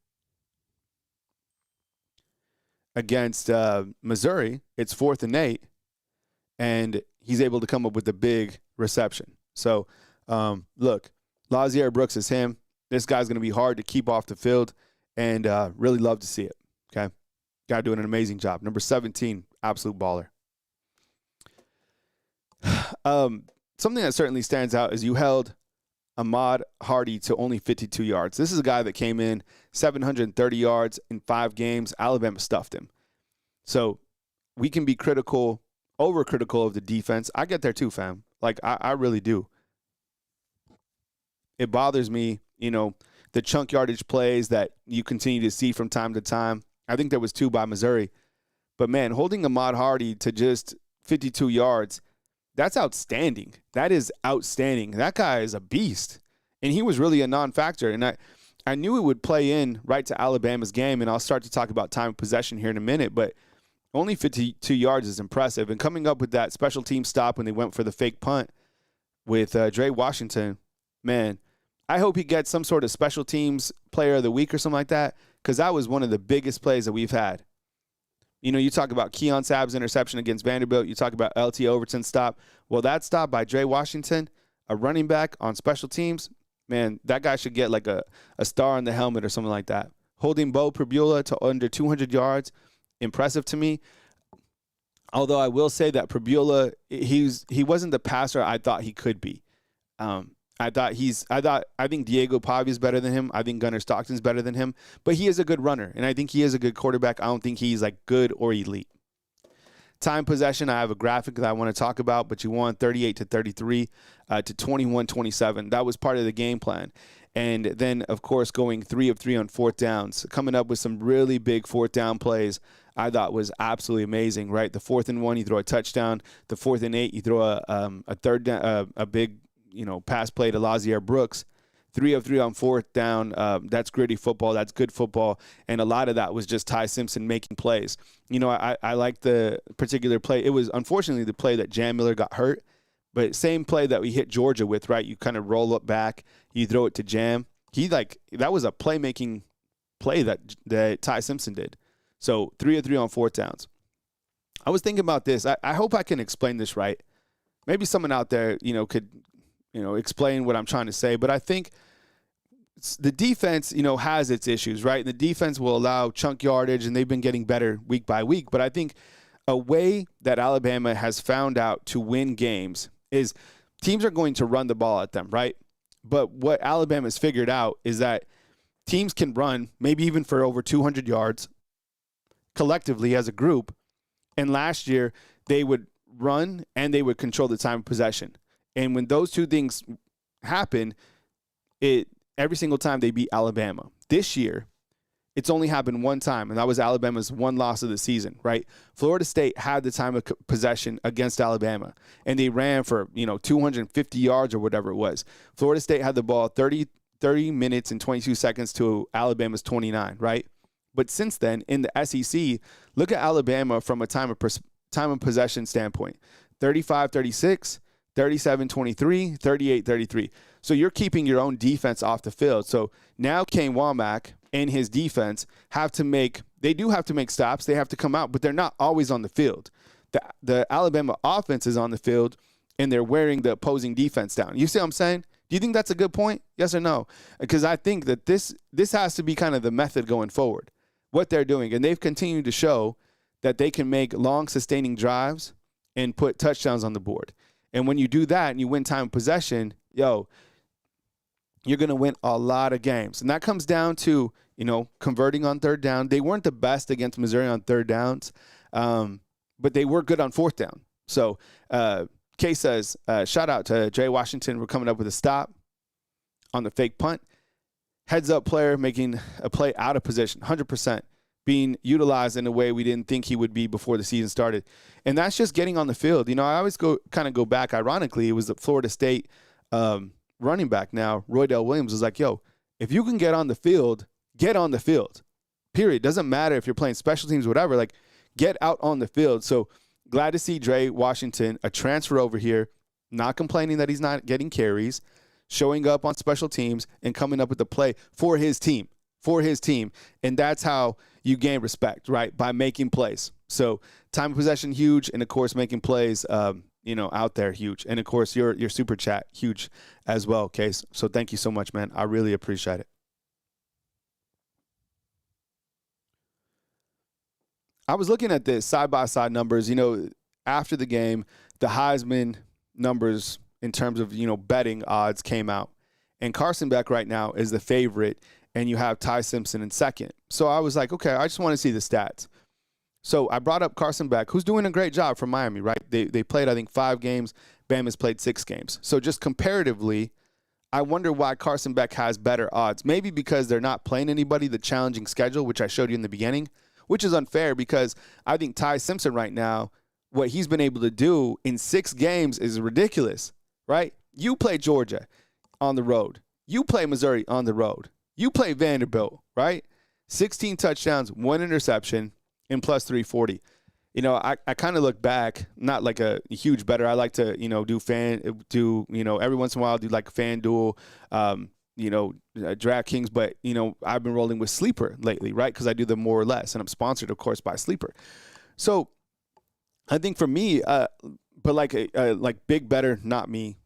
against Missouri, it's 4th and 8, and he's able to come up with a big reception. So, look, Lazier Brooks is him. This guy's going to be hard to keep off the field, and really love to see it, okay? Guy doing an amazing job. Number 17, absolute baller. Something that certainly stands out is you held Ahmad Hardy to only 52 yards. This is a guy that came in 730 yards in 5 games. Alabama stuffed him. So we can be overcritical of the defense. I get there too, fam. I really do. It bothers me, the chunk yardage plays that you continue to see from time to time. I think there was 2 by Missouri. But, man, holding Ahmad Hardy to just 52 yards, that's outstanding. That is outstanding. That guy is a beast. And he was really a non-factor. And I knew it would play in right to Alabama's game, and I'll start to talk about time of possession here in a minute, but only 52 yards is impressive. And coming up with that special team stop when they went for the fake punt with Dre Washington, man, I hope he gets some sort of special teams player of the week or something like that, because that was one of the biggest plays that we've had. You talk about Keon Sabb's interception against Vanderbilt. You talk about LT Overton's stop. Well, that stop by Dre Washington, a running back on special teams, man, that guy should get a star on the helmet or something like that. Holding Bo Pribula to under 200 yards, impressive to me. Although I will say that Pribula, he wasn't the passer I thought he could be. I think Diego Pavi's better than him. I think Gunnar Stockton's better than him. But he is a good runner, and I think he is a good quarterback. I don't think he's good or elite. Time possession, I have a graphic that I want to talk about, but you won 38-33 to 21-27. That was part of the game plan. And then, of course, going 3 of 3 on 4th downs, coming up with some really big 4th down plays I thought was absolutely amazing, right? The 4th and 1, you throw a touchdown. The 4th and 8, you throw a third down, a big pass play to Lazier Brooks. 3 of 3 on 4th down. That's gritty football. That's good football. And a lot of that was just Ty Simpson making plays. I like the particular play. It was unfortunately the play that Jam Miller got hurt, but same play that we hit Georgia with, right? You kind of roll up back, you throw it to Jam. That was a playmaking play that Ty Simpson did. So 3 of 3 on 4th downs. I was thinking about this. I hope I can explain this right. Maybe someone out there, could explain what I'm trying to say. But I think the defense, has its issues, right? The defense will allow chunk yardage, and they've been getting better week by week. But I think a way that Alabama has found out to win games is teams are going to run the ball at them, right? But what Alabama's figured out is that teams can run maybe even for over 200 yards collectively as a group. And last year, they would run and they would control the time of possession. And when those two things happen, every single time they beat Alabama. This year, it's only happened one time, and that was Alabama's one loss of the season, right? Florida State had the time of possession against Alabama, and they ran for, 250 yards or whatever it was. Florida State had the ball 30 minutes and 22 seconds to Alabama's 29, right? But since then, in the SEC, look at Alabama from a time of possession standpoint. 35-36, 37-23, 38-33. So you're keeping your own defense off the field. So now Kane Womack and his defense they do have to make stops. They have to come out, but they're not always on the field. The Alabama offense is on the field, and they're wearing the opposing defense down. You see what I'm saying? Do you think that's a good point? Yes or no? Because I think that this has to be kind of the method going forward, what they're doing. And they've continued to show that they can make long, sustaining drives and put touchdowns on the board. And when you do that and you win time of possession, you're going to win a lot of games. And that comes down to, converting on third down. They weren't the best against Missouri on third downs, but they were good on fourth down. So Kay says, shout out to Jay Washington. We're coming up with a stop on the fake punt. Heads up player making a play out of position, 100%. Being utilized in a way we didn't think he would be before the season started. And that's just getting on the field. I always go back. Ironically, it was the Florida State running back now, Roydell Williams, was like, if you can get on the field, get on the field. Period. Doesn't matter if you're playing special teams, whatever. Like, get out on the field. So glad to see Dre Washington, a transfer over here, not complaining that he's not getting carries, showing up on special teams and coming up with a play for his team. And that's how you gain respect, right? By making plays. So time of possession, huge. And of course, making plays, out there, huge. And of course, your super chat, huge as well, Case. So thank you so much, man. I really appreciate it. I was looking at this side-by-side numbers, after the game, the Heisman numbers in terms of, betting odds came out. And Carson Beck right now is the favorite, and you have Ty Simpson in second. So I was like, okay, I just want to see the stats. So I brought up Carson Beck, who's doing a great job for Miami, right? They played, I think, 5 games. Bama's played 6 games. So just comparatively, I wonder why Carson Beck has better odds. Maybe because they're not playing anybody, the challenging schedule, which I showed you in the beginning, which is unfair because I think Ty Simpson right now, what he's been able to do in 6 games is ridiculous, right? You play Georgia on the road. You play Missouri on the road. You play Vanderbilt, right? 16 touchdowns, 1 interception, and plus 340. I kind of look back, not like a huge better. I like to, every once in a while do like FanDuel, DraftKings, but, I've been rolling with Sleeper lately, right? Because I do them more or less, and I'm sponsored, of course, by Sleeper. So I think for me, but like big better, not me.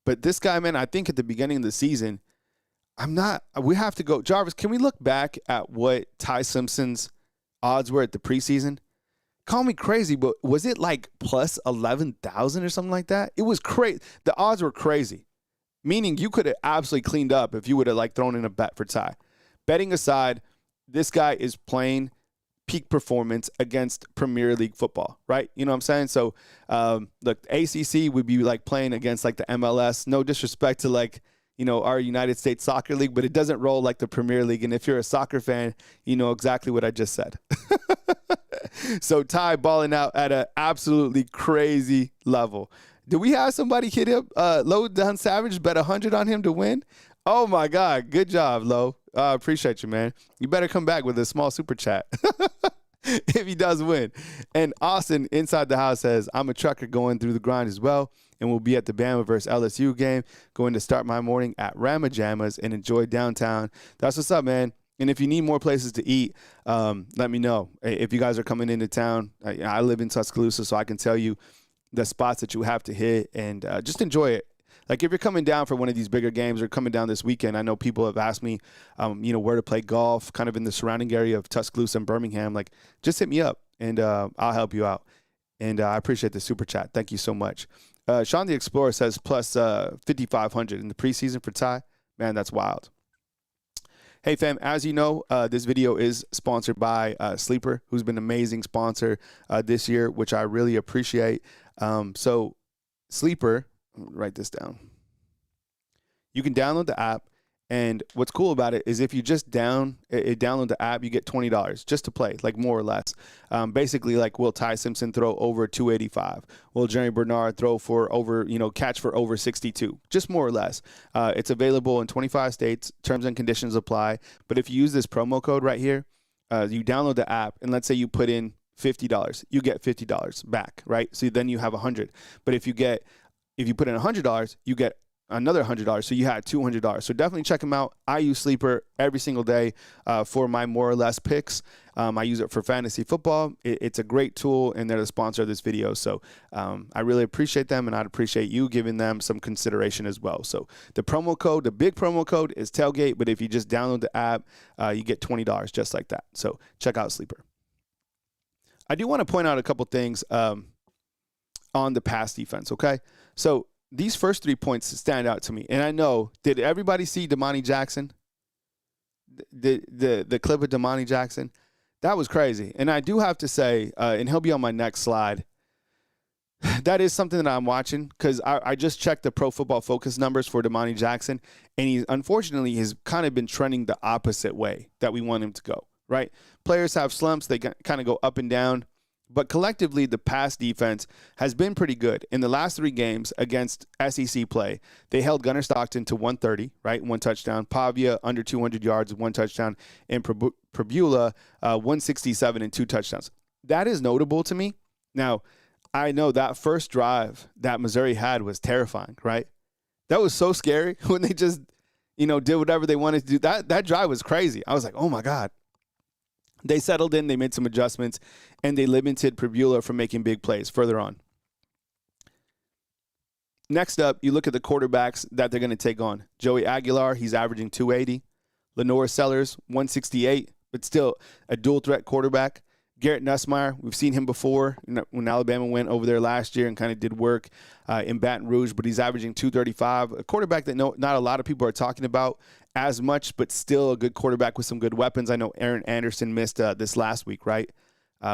But this guy, man, I think at the beginning of the season, we have to go. Jarvis, can we look back at what Ty Simpson's odds were at the preseason? Call me crazy, but was it like plus 11,000 or something like that? It was crazy. The odds were crazy, meaning you could have absolutely cleaned up if you would have like thrown in a bet for Ty. Betting aside, this guy is playing peak performance against Premier League football, right? You know what I'm saying? So, look, ACC would be like playing against like the MLS. No disrespect to like, our United States Soccer League, but it doesn't roll like the Premier League. And if you're a soccer fan, you know exactly what I just said. So Ty balling out at an absolutely crazy level. Do we have somebody hit him? Low Down Savage bet 100 on him to win? Oh, my God. Good job, Low. Appreciate you, man. You better come back with a small super chat if he does win. And Austin inside the house says, I'm a trucker going through the grind as well, and we'll be at the Bama versus LSU game, going to start my morning at Ramajamas and enjoy downtown. That's what's up, man. And if you need more places to eat, let me know. If you guys are coming into town, I live in Tuscaloosa, so I can tell you the spots that you have to hit and just enjoy it. Like if you're coming down for one of these bigger games or coming down this weekend, I know people have asked me, where to play golf, kind of in the surrounding area of Tuscaloosa and Birmingham. Like, just hit me up and I'll help you out. And I appreciate the super chat. Thank you so much. Sean the Explorer says plus 5,500 in the preseason for Ty. Man, that's wild. Hey, fam, as you know, this video is sponsored by Sleeper, who's been an amazing sponsor this year, which I really appreciate. So Sleeper, write this down. You can download the app, and what's cool about it is if you just download the app, you get $20 just to play, like more or less. Basically, like will Ty Simpson throw over 285? Will Jerry Bernard throw for over, catch for over 62? Just more or less. It's available in 25 states. Terms and conditions apply. But if you use this promo code right here, you download the app, and let's say you put in $50, you get $50 back, right? So then you have $100. But if you put in $100, you get another $100, so you had $200. So definitely check them out. I use Sleeper every single day for my more or less picks. I use it for fantasy football. It's a great tool, and they're the sponsor of this video. So I really appreciate them, and I'd appreciate you giving them some consideration as well. So the big promo code is tailgate, but if you just download the app, you get $20 just like that. So check out Sleeper. I do want to point out a couple things on the pass defense, okay? So these first 3 points stand out to me. And I know, did everybody see Damani Jackson? The clip of Damani Jackson? That was crazy. And I do have to say, and he'll be on my next slide, that is something that I'm watching because I just checked the Pro Football Focus numbers for Damani Jackson, and he unfortunately has kind of been trending the opposite way that we want him to go, right? Players have slumps. They kind of go up and down. But collectively, the pass defense has been pretty good. In the last 3 games against SEC play, they held Gunnar Stockton to 130, right? 1 touchdown. Pavia under 200 yards, 1 touchdown. And Prabula, 167 and 2 touchdowns. That is notable to me. Now, I know that first drive that Missouri had was terrifying, right? That was so scary when they just, did whatever they wanted to do. That drive was crazy. I was like, oh, my God. They settled in, they made some adjustments, and they limited Prabula from making big plays further on. Next up, you look at the quarterbacks that they're going to take on. Joey Aguilar, he's averaging 280. Lenore Sellers, 168, but still a dual-threat quarterback. Garrett Nussmeier, we've seen him before when Alabama went over there last year and kind of did work in Baton Rouge, but he's averaging 235. A quarterback that not a lot of people are talking about as much, but still a good quarterback with some good weapons. I know Aaron Anderson missed this last week, right,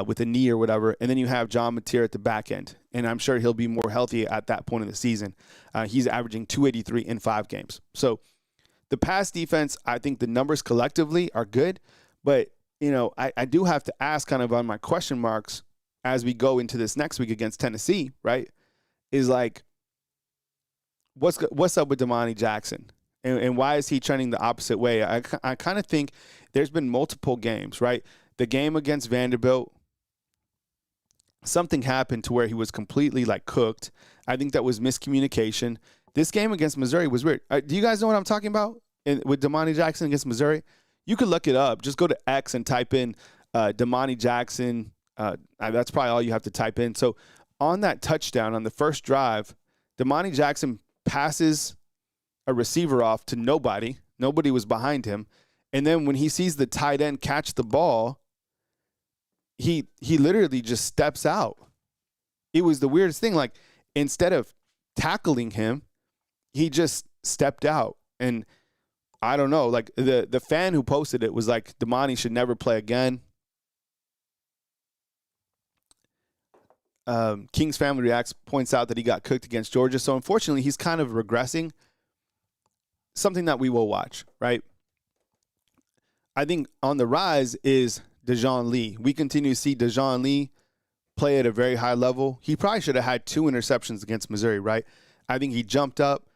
with a knee or whatever. And then you have John Mateer at the back end, and I'm sure he'll be more healthy at that point in the season. He's averaging 283 in 5 games. So the pass defense, I think the numbers collectively are good, but I do have to ask kind of on my question marks as we go into this next week against Tennessee, right, is like, what's up with Damani Jackson? And why is he trending the opposite way? I kind of think there's been multiple games, right? The game against Vanderbilt, something happened to where he was completely, cooked. I think that was miscommunication. This game against Missouri was weird. Do you guys know what I'm talking about with Damani Jackson against Missouri? You could look it up. Just go to X and type in Damani Jackson. That's probably all you have to type in. So on that touchdown, on the first drive, Damani Jackson passes a receiver off to nobody. Nobody was behind him. And then when he sees the tight end catch the ball, he literally just steps out. It was the weirdest thing. Like, instead of tackling him, he just stepped out. And I don't know, like the fan who posted it was like, Damani should never play again. King's Family Reacts points out that he got cooked against Georgia. So unfortunately, he's kind of regressing. Something that we will watch, right? I think on the rise is Dejon Lee. We continue to see Dejon Lee play at a very high level. He probably should have had 2 interceptions against Missouri, right? I think he jumped up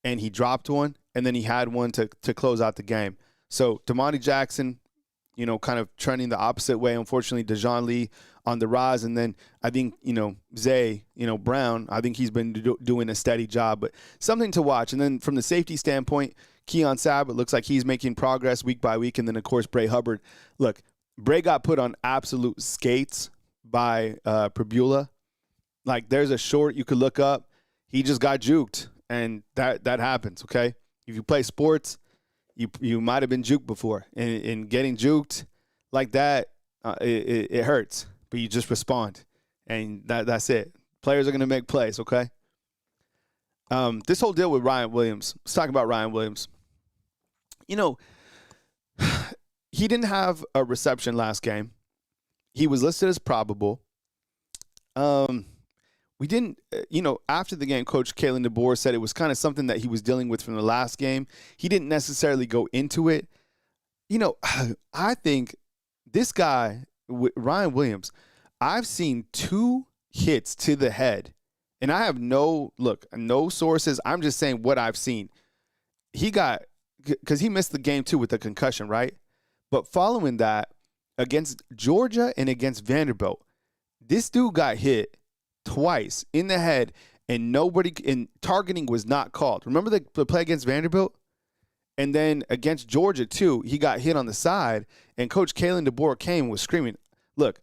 and he dropped one, and then he had one to close out the game. So Damani Jackson, kind of trending the opposite way. Unfortunately, Dejon Lee on the rise. And then I think, Zay, Brown, I think he's been doing a steady job. But something to watch. And then from the safety standpoint, Keon Sabb, it looks like he's making progress week by week. And then, of course, Bray Hubbard. Look, Bray got put on absolute skates by Prabula. Like, there's a short you could look up. He just got juked. and that happens, okay? If you play sports, you might have been juked before, and getting juked like that, it hurts, but you just respond, and that's it. Players are going to make plays, okay? This whole deal with Ryan Williams, let's talk about Ryan Williams. You know, he didn't have a reception last game. He was listed as probable. We didn't, after the game, Coach Kalen DeBoer said it was kind of something that he was dealing with from the last game. He didn't necessarily go into it. I think this guy, Ryan Williams, I've seen 2 hits to the head, and I have no sources. I'm just saying what I've seen. Because he missed the game too with the concussion, right? But following that, against Georgia and against Vanderbilt, this dude got hit twice in the head, and targeting was not called. Remember the play against Vanderbilt? And then against Georgia, too, he got hit on the side, and Coach Kalen DeBoer came and was screaming. Look,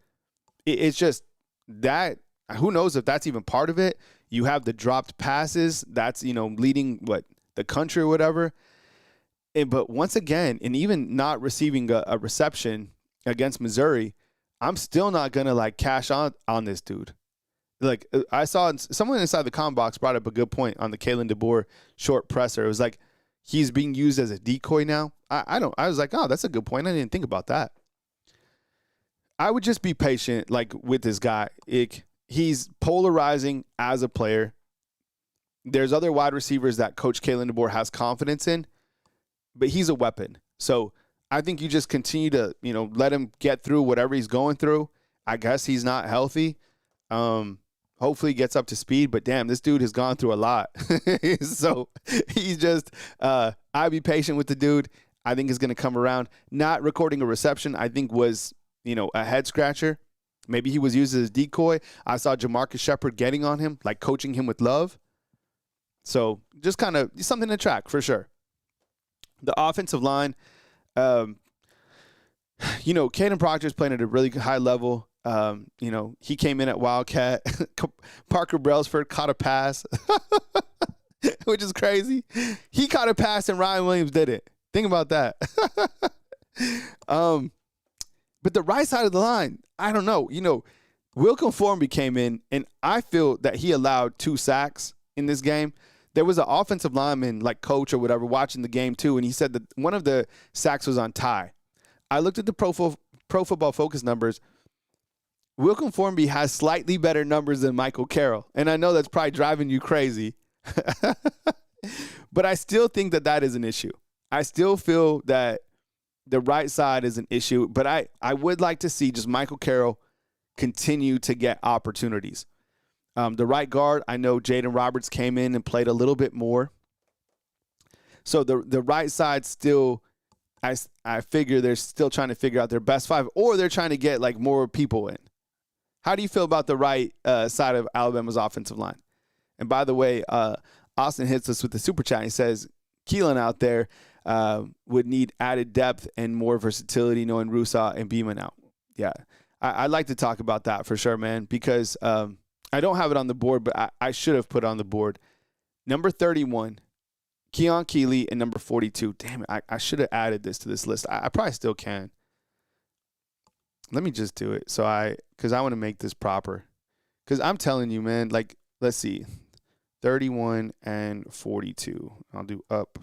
it's just that, who knows if that's even part of it. You have the dropped passes. That's, leading, the country or whatever. But once again, and even not receiving a reception against Missouri, I'm still not going to, cash on this dude. I saw someone inside the comment box brought up a good point on the Kalen DeBoer short presser. It was like he's being used as a decoy now. I was like, oh, that's a good point. I didn't think about that. I would just be patient, with this guy. He's polarizing as a player. There's other wide receivers that Coach Kalen DeBoer has confidence in, but he's a weapon. So I think you just continue to, let him get through whatever he's going through. I guess he's not healthy. Hopefully he gets up to speed, but damn, this dude has gone through a lot. So he's just, I'd be patient with the dude. I think he's going to come around. Not recording a reception, I think was, a head scratcher. Maybe he was used as a decoy. I saw Jamarcus Shepard getting on him, coaching him with love. So just kind of something to track for sure. The offensive line, Caden Proctor's playing at a really high level. He came in at Wildcat. Parker Brailsford caught a pass, which is crazy. He caught a pass and Ryan Williams did it. Think about that. But the right side of the line, I don't know. Wilkin Formby came in, and I feel that he allowed 2 sacks in this game. There was an offensive lineman, coach or whatever, watching the game too, and he said that one of the sacks was on Ty. I looked at the Pro Football Focus numbers. Wilkin Formby has slightly better numbers than Michael Carroll, and I know that's probably driving you crazy. But I still think that is an issue. I still feel that the right side is an issue, but I would like to see just Michael Carroll continue to get opportunities. The right guard, I know Jaden Roberts came in and played a little bit more. So the right side still, I figure they're still trying to figure out their best 5, or they're trying to get more people in. How do you feel about the right side of Alabama's offensive line? And by the way, Austin hits us with the super chat. He says, Keelan out there would need added depth and more versatility knowing Rusaw and Beeman out. Yeah, I'd like to talk about that for sure, man, because I don't have it on the board, but I should have put it on the board. Number 31, Keon Keeley, and number 42. Damn it, I should have added this to this list. I probably still can. Let me just do it because I want to make this proper. Because I'm telling you, man, let's see. 31 and 42. I'll do up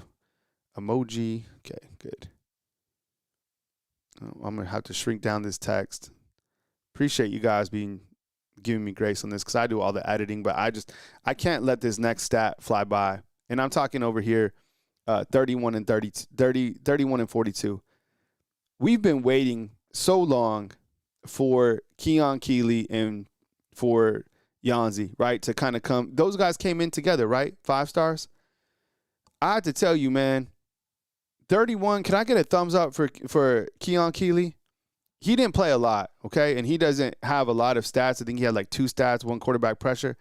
emoji. Okay, good. I'm going to have to shrink down this text. Appreciate you guys giving me grace on this because I do all the editing, but I can't let this next stat fly by. And I'm talking over here 31 and 31 and 42. We've been waiting so long for Keon Keeley and for Yanzi, right, to kind of come. Those guys came in together, right? 5 stars. I have to tell you, man, 31, can I get a thumbs up for Keon Keeley? He didn't play a lot, okay? And he doesn't have a lot of stats. I think he had 2 stats, 1 quarterback pressure.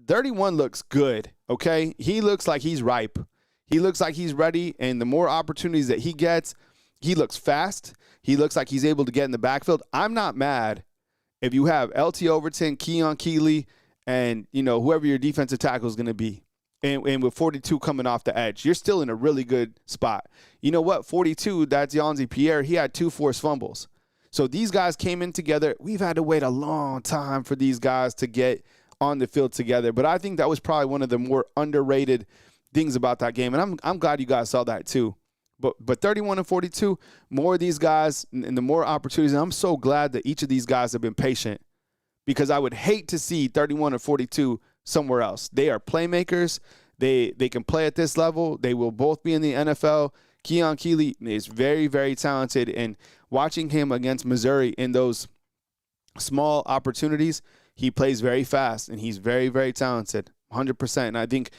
31 looks good, okay? He looks like he's ripe. He looks like he's ready, and the more opportunities that he gets, he looks fast. He looks like he's able to get in the backfield. I'm not mad if you have LT Overton, Keon Keeley, and, whoever your defensive tackle is going to be. and with 42 coming off the edge, you're still in a really good spot. You know what? 42, that's Yanzi Pierre. He had 2 forced fumbles. So these guys came in together. We've had to wait a long time for these guys to get on the field together. But I think that was probably one of the more underrated things about that game. And I'm glad you guys saw that too. But 31 and 42, more of these guys and the more opportunities. And I'm so glad that each of these guys have been patient, because I would hate to see 31 or 42 somewhere else. They are playmakers. They can play at this level. They will both be in the NFL. Keon Keeley is very, very talented, and watching him against Missouri in those small opportunities, he plays very fast, and he's very, very talented, 100%. And I think,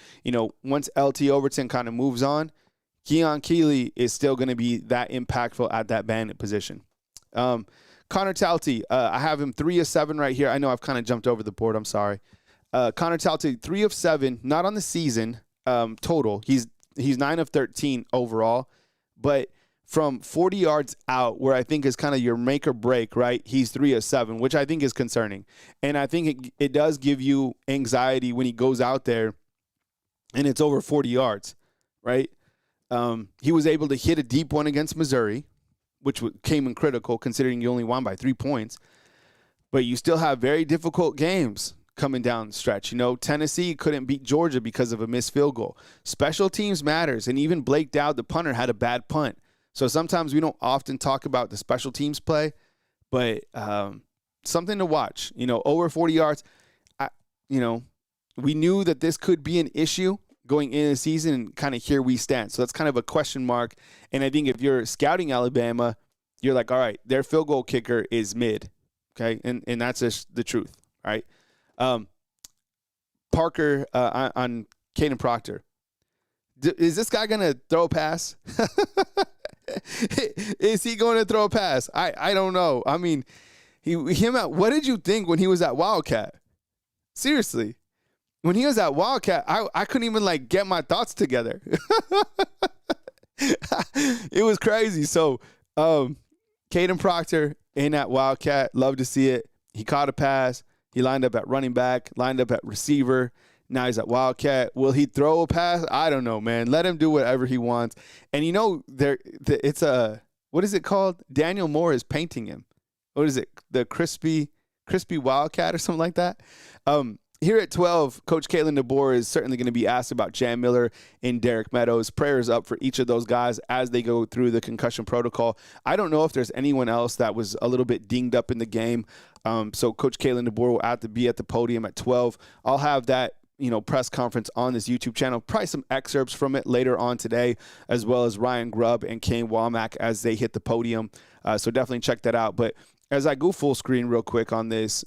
once LT Overton kind of moves on, Keon Keeley is still going to be that impactful at that bandit position. Connor Talty, I have him 3 of 7 right here. I know I've kind of jumped over the board. I'm sorry. Connor Talty, 3 of 7, not on the season total. He's 9 of 13 overall, but from 40 yards out, where I think is kind of your make or break, right? He's 3 of 7, which I think is concerning. And I think it does give you anxiety when he goes out there and it's over 40 yards, right? He was able to hit a deep one against Missouri, which came in critical considering you only won by 3 points. But you still have very difficult games coming down the stretch. Tennessee couldn't beat Georgia because of a missed field goal. Special teams matters, and even Blake Dowd, the punter, had a bad punt. So sometimes we don't often talk about the special teams play, but something to watch. Over 40 yards, we knew that this could be an issue going into the season, and kind of here we stand. So that's kind of a question mark. And I think if you're scouting Alabama, you're like, all right, their field goal kicker is mid, okay? And that's just the truth, right? Parker on Caden Proctor. Is this guy going to throw a pass? Is he going to throw a pass? I don't know. I mean, what did you think when he was at Wildcat? Seriously. When he was at Wildcat, I couldn't even get my thoughts together. It was crazy. So, Caden Proctor in at Wildcat, love to see it. He caught a pass. He lined up at running back, lined up at receiver. Now he's at Wildcat. Will he throw a pass? I don't know, man. Let him do whatever he wants. And it's what is it called? Daniel Moore is painting him. What is it? The crispy Wildcat or something like that. Here at 12, Coach Kalen DeBoer is certainly going to be asked about Jam Miller and Derek Meadows. Prayers up for each of those guys as they go through the concussion protocol. I don't know if there's anyone else that was a little bit dinged up in the game. So Coach Kalen DeBoer will have to be at the podium at 12. I'll have that press conference on this YouTube channel. Probably some excerpts from it later on today, as well as Ryan Grubb and Kane Womack as they hit the podium. So definitely check that out. But as I go full screen real quick on this,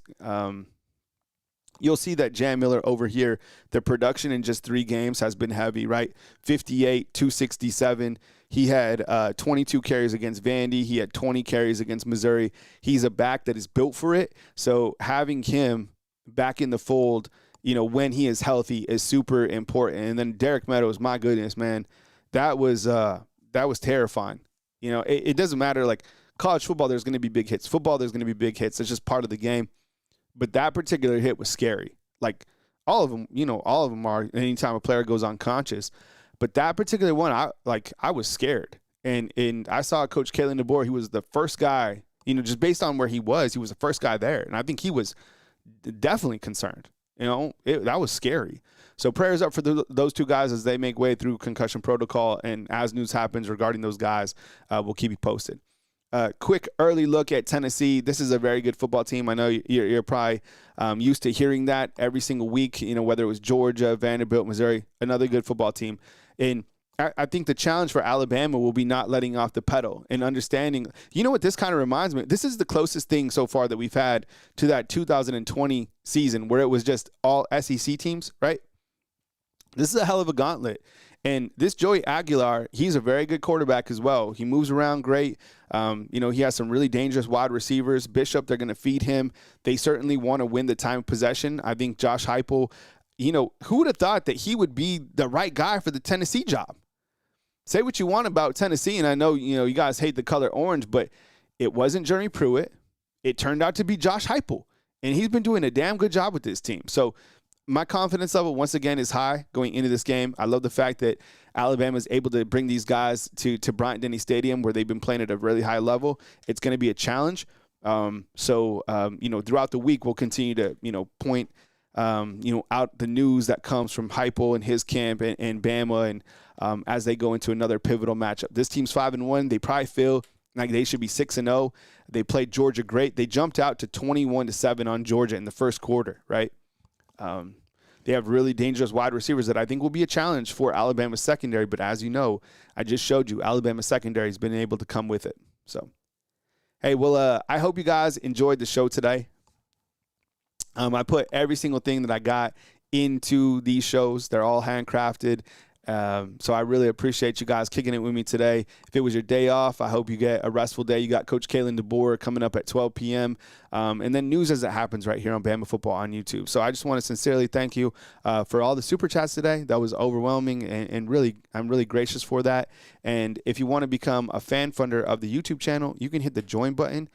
you'll see that Jam Miller over here, the production in just 3 games has been heavy, right? 58, 267. He had 22 carries against Vandy. He had 20 carries against Missouri. He's a back that is built for it. So having him back in the fold, when he is healthy is super important. And then Derek Meadows, my goodness, man, that was terrifying. It doesn't matter. College football, there's going to be big hits. Football, there's going to be big hits. It's just part of the game. But that particular hit was scary. All of them, all of them are anytime a player goes unconscious. But that particular one, I was scared. And I saw Coach Kalen DeBoer. He was the first guy, just based on where he was the first guy there. And I think he was definitely concerned. That was scary. So prayers up for those 2 guys as they make way through concussion protocol. And as news happens regarding those guys, we'll keep you posted. Quick early look at Tennessee. This is a very good football team. I know you're probably used to hearing that every single week, whether it was Georgia, Vanderbilt, Missouri, another good football team. And I think the challenge for Alabama will be not letting off the pedal and understanding. What this kind of reminds me? This is the closest thing so far that we've had to that 2020 season where it was just all SEC teams, right? This is a hell of a gauntlet. And this Joey Aguilar, he's a very good quarterback as well. He moves around great. He has some really dangerous wide receivers. Bishop, they're going to feed him. They certainly want to win the time of possession. I think Josh Heupel, who would have thought that he would be the right guy for the Tennessee job? Say what you want about Tennessee, and I know, you guys hate the color orange, but it wasn't Jeremy Pruitt. It turned out to be Josh Heupel, and he's been doing a damn good job with this team. So my confidence level, once again, is high going into this game. I love the fact that Alabama is able to bring these guys to Bryant-Denny Stadium where they've been playing at a really high level. It's going to be a challenge. Throughout the week, we'll continue to, point, out the news that comes from Heupel and his camp and Bama, and as they go into another pivotal matchup. This team's 5-1. They probably feel like they should be 6-0. They played Georgia great. They jumped out to 21-7 on Georgia in the first quarter, right? They have really dangerous wide receivers that I think will be a challenge for Alabama's secondary. But as you know, I just showed you Alabama's secondary has been able to come with it. So, hey, well, I hope you guys enjoyed the show today. I put every single thing that I got into these shows. They're all handcrafted. So I really appreciate you guys kicking it with me today. If it was your day off, I hope you get a restful day. You got Coach Kalen DeBoer coming up at 12 p.m. And then news as it happens right here on Bama Football on YouTube. So I just want to sincerely thank you for all the super chats today. That was overwhelming, and really, I'm really gracious for that. And if you want to become a fan funder of the YouTube channel, you can hit the join button.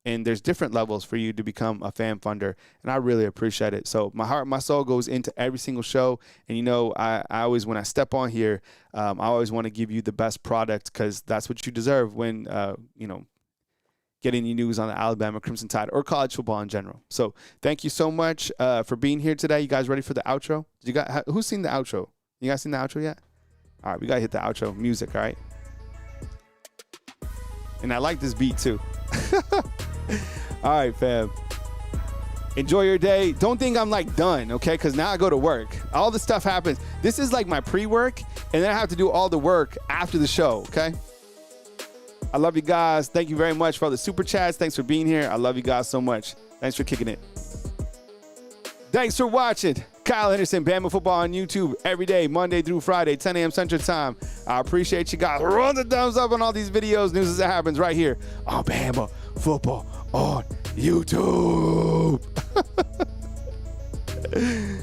And there's different levels for you to become a fan funder, and I really appreciate it. So my heart and my soul goes into every single show, and I always, when I step on here, I always want to give you the best product because that's what you deserve when, getting you news on the Alabama Crimson Tide or college football in general. So thank you so much for being here today. You guys ready for the outro? Who's seen the outro? You guys seen the outro yet? All right, we got to hit the outro music, all right? And I like this beat too. All right, fam. Enjoy your day. Don't think I'm done, okay? Because now I go to work. All the stuff happens. This is like my pre-work, and then I have to do all the work after the show, okay? I love you guys. Thank you very much for all the super chats. Thanks for being here. I love you guys so much. Thanks for kicking it. Thanks for watching. Kyle Henderson, Bama Football on YouTube every day, Monday through Friday, 10 a.m. Central Time. I appreciate you guys. Run the thumbs up on all these videos. News as it happens right here on Bama Football on YouTube.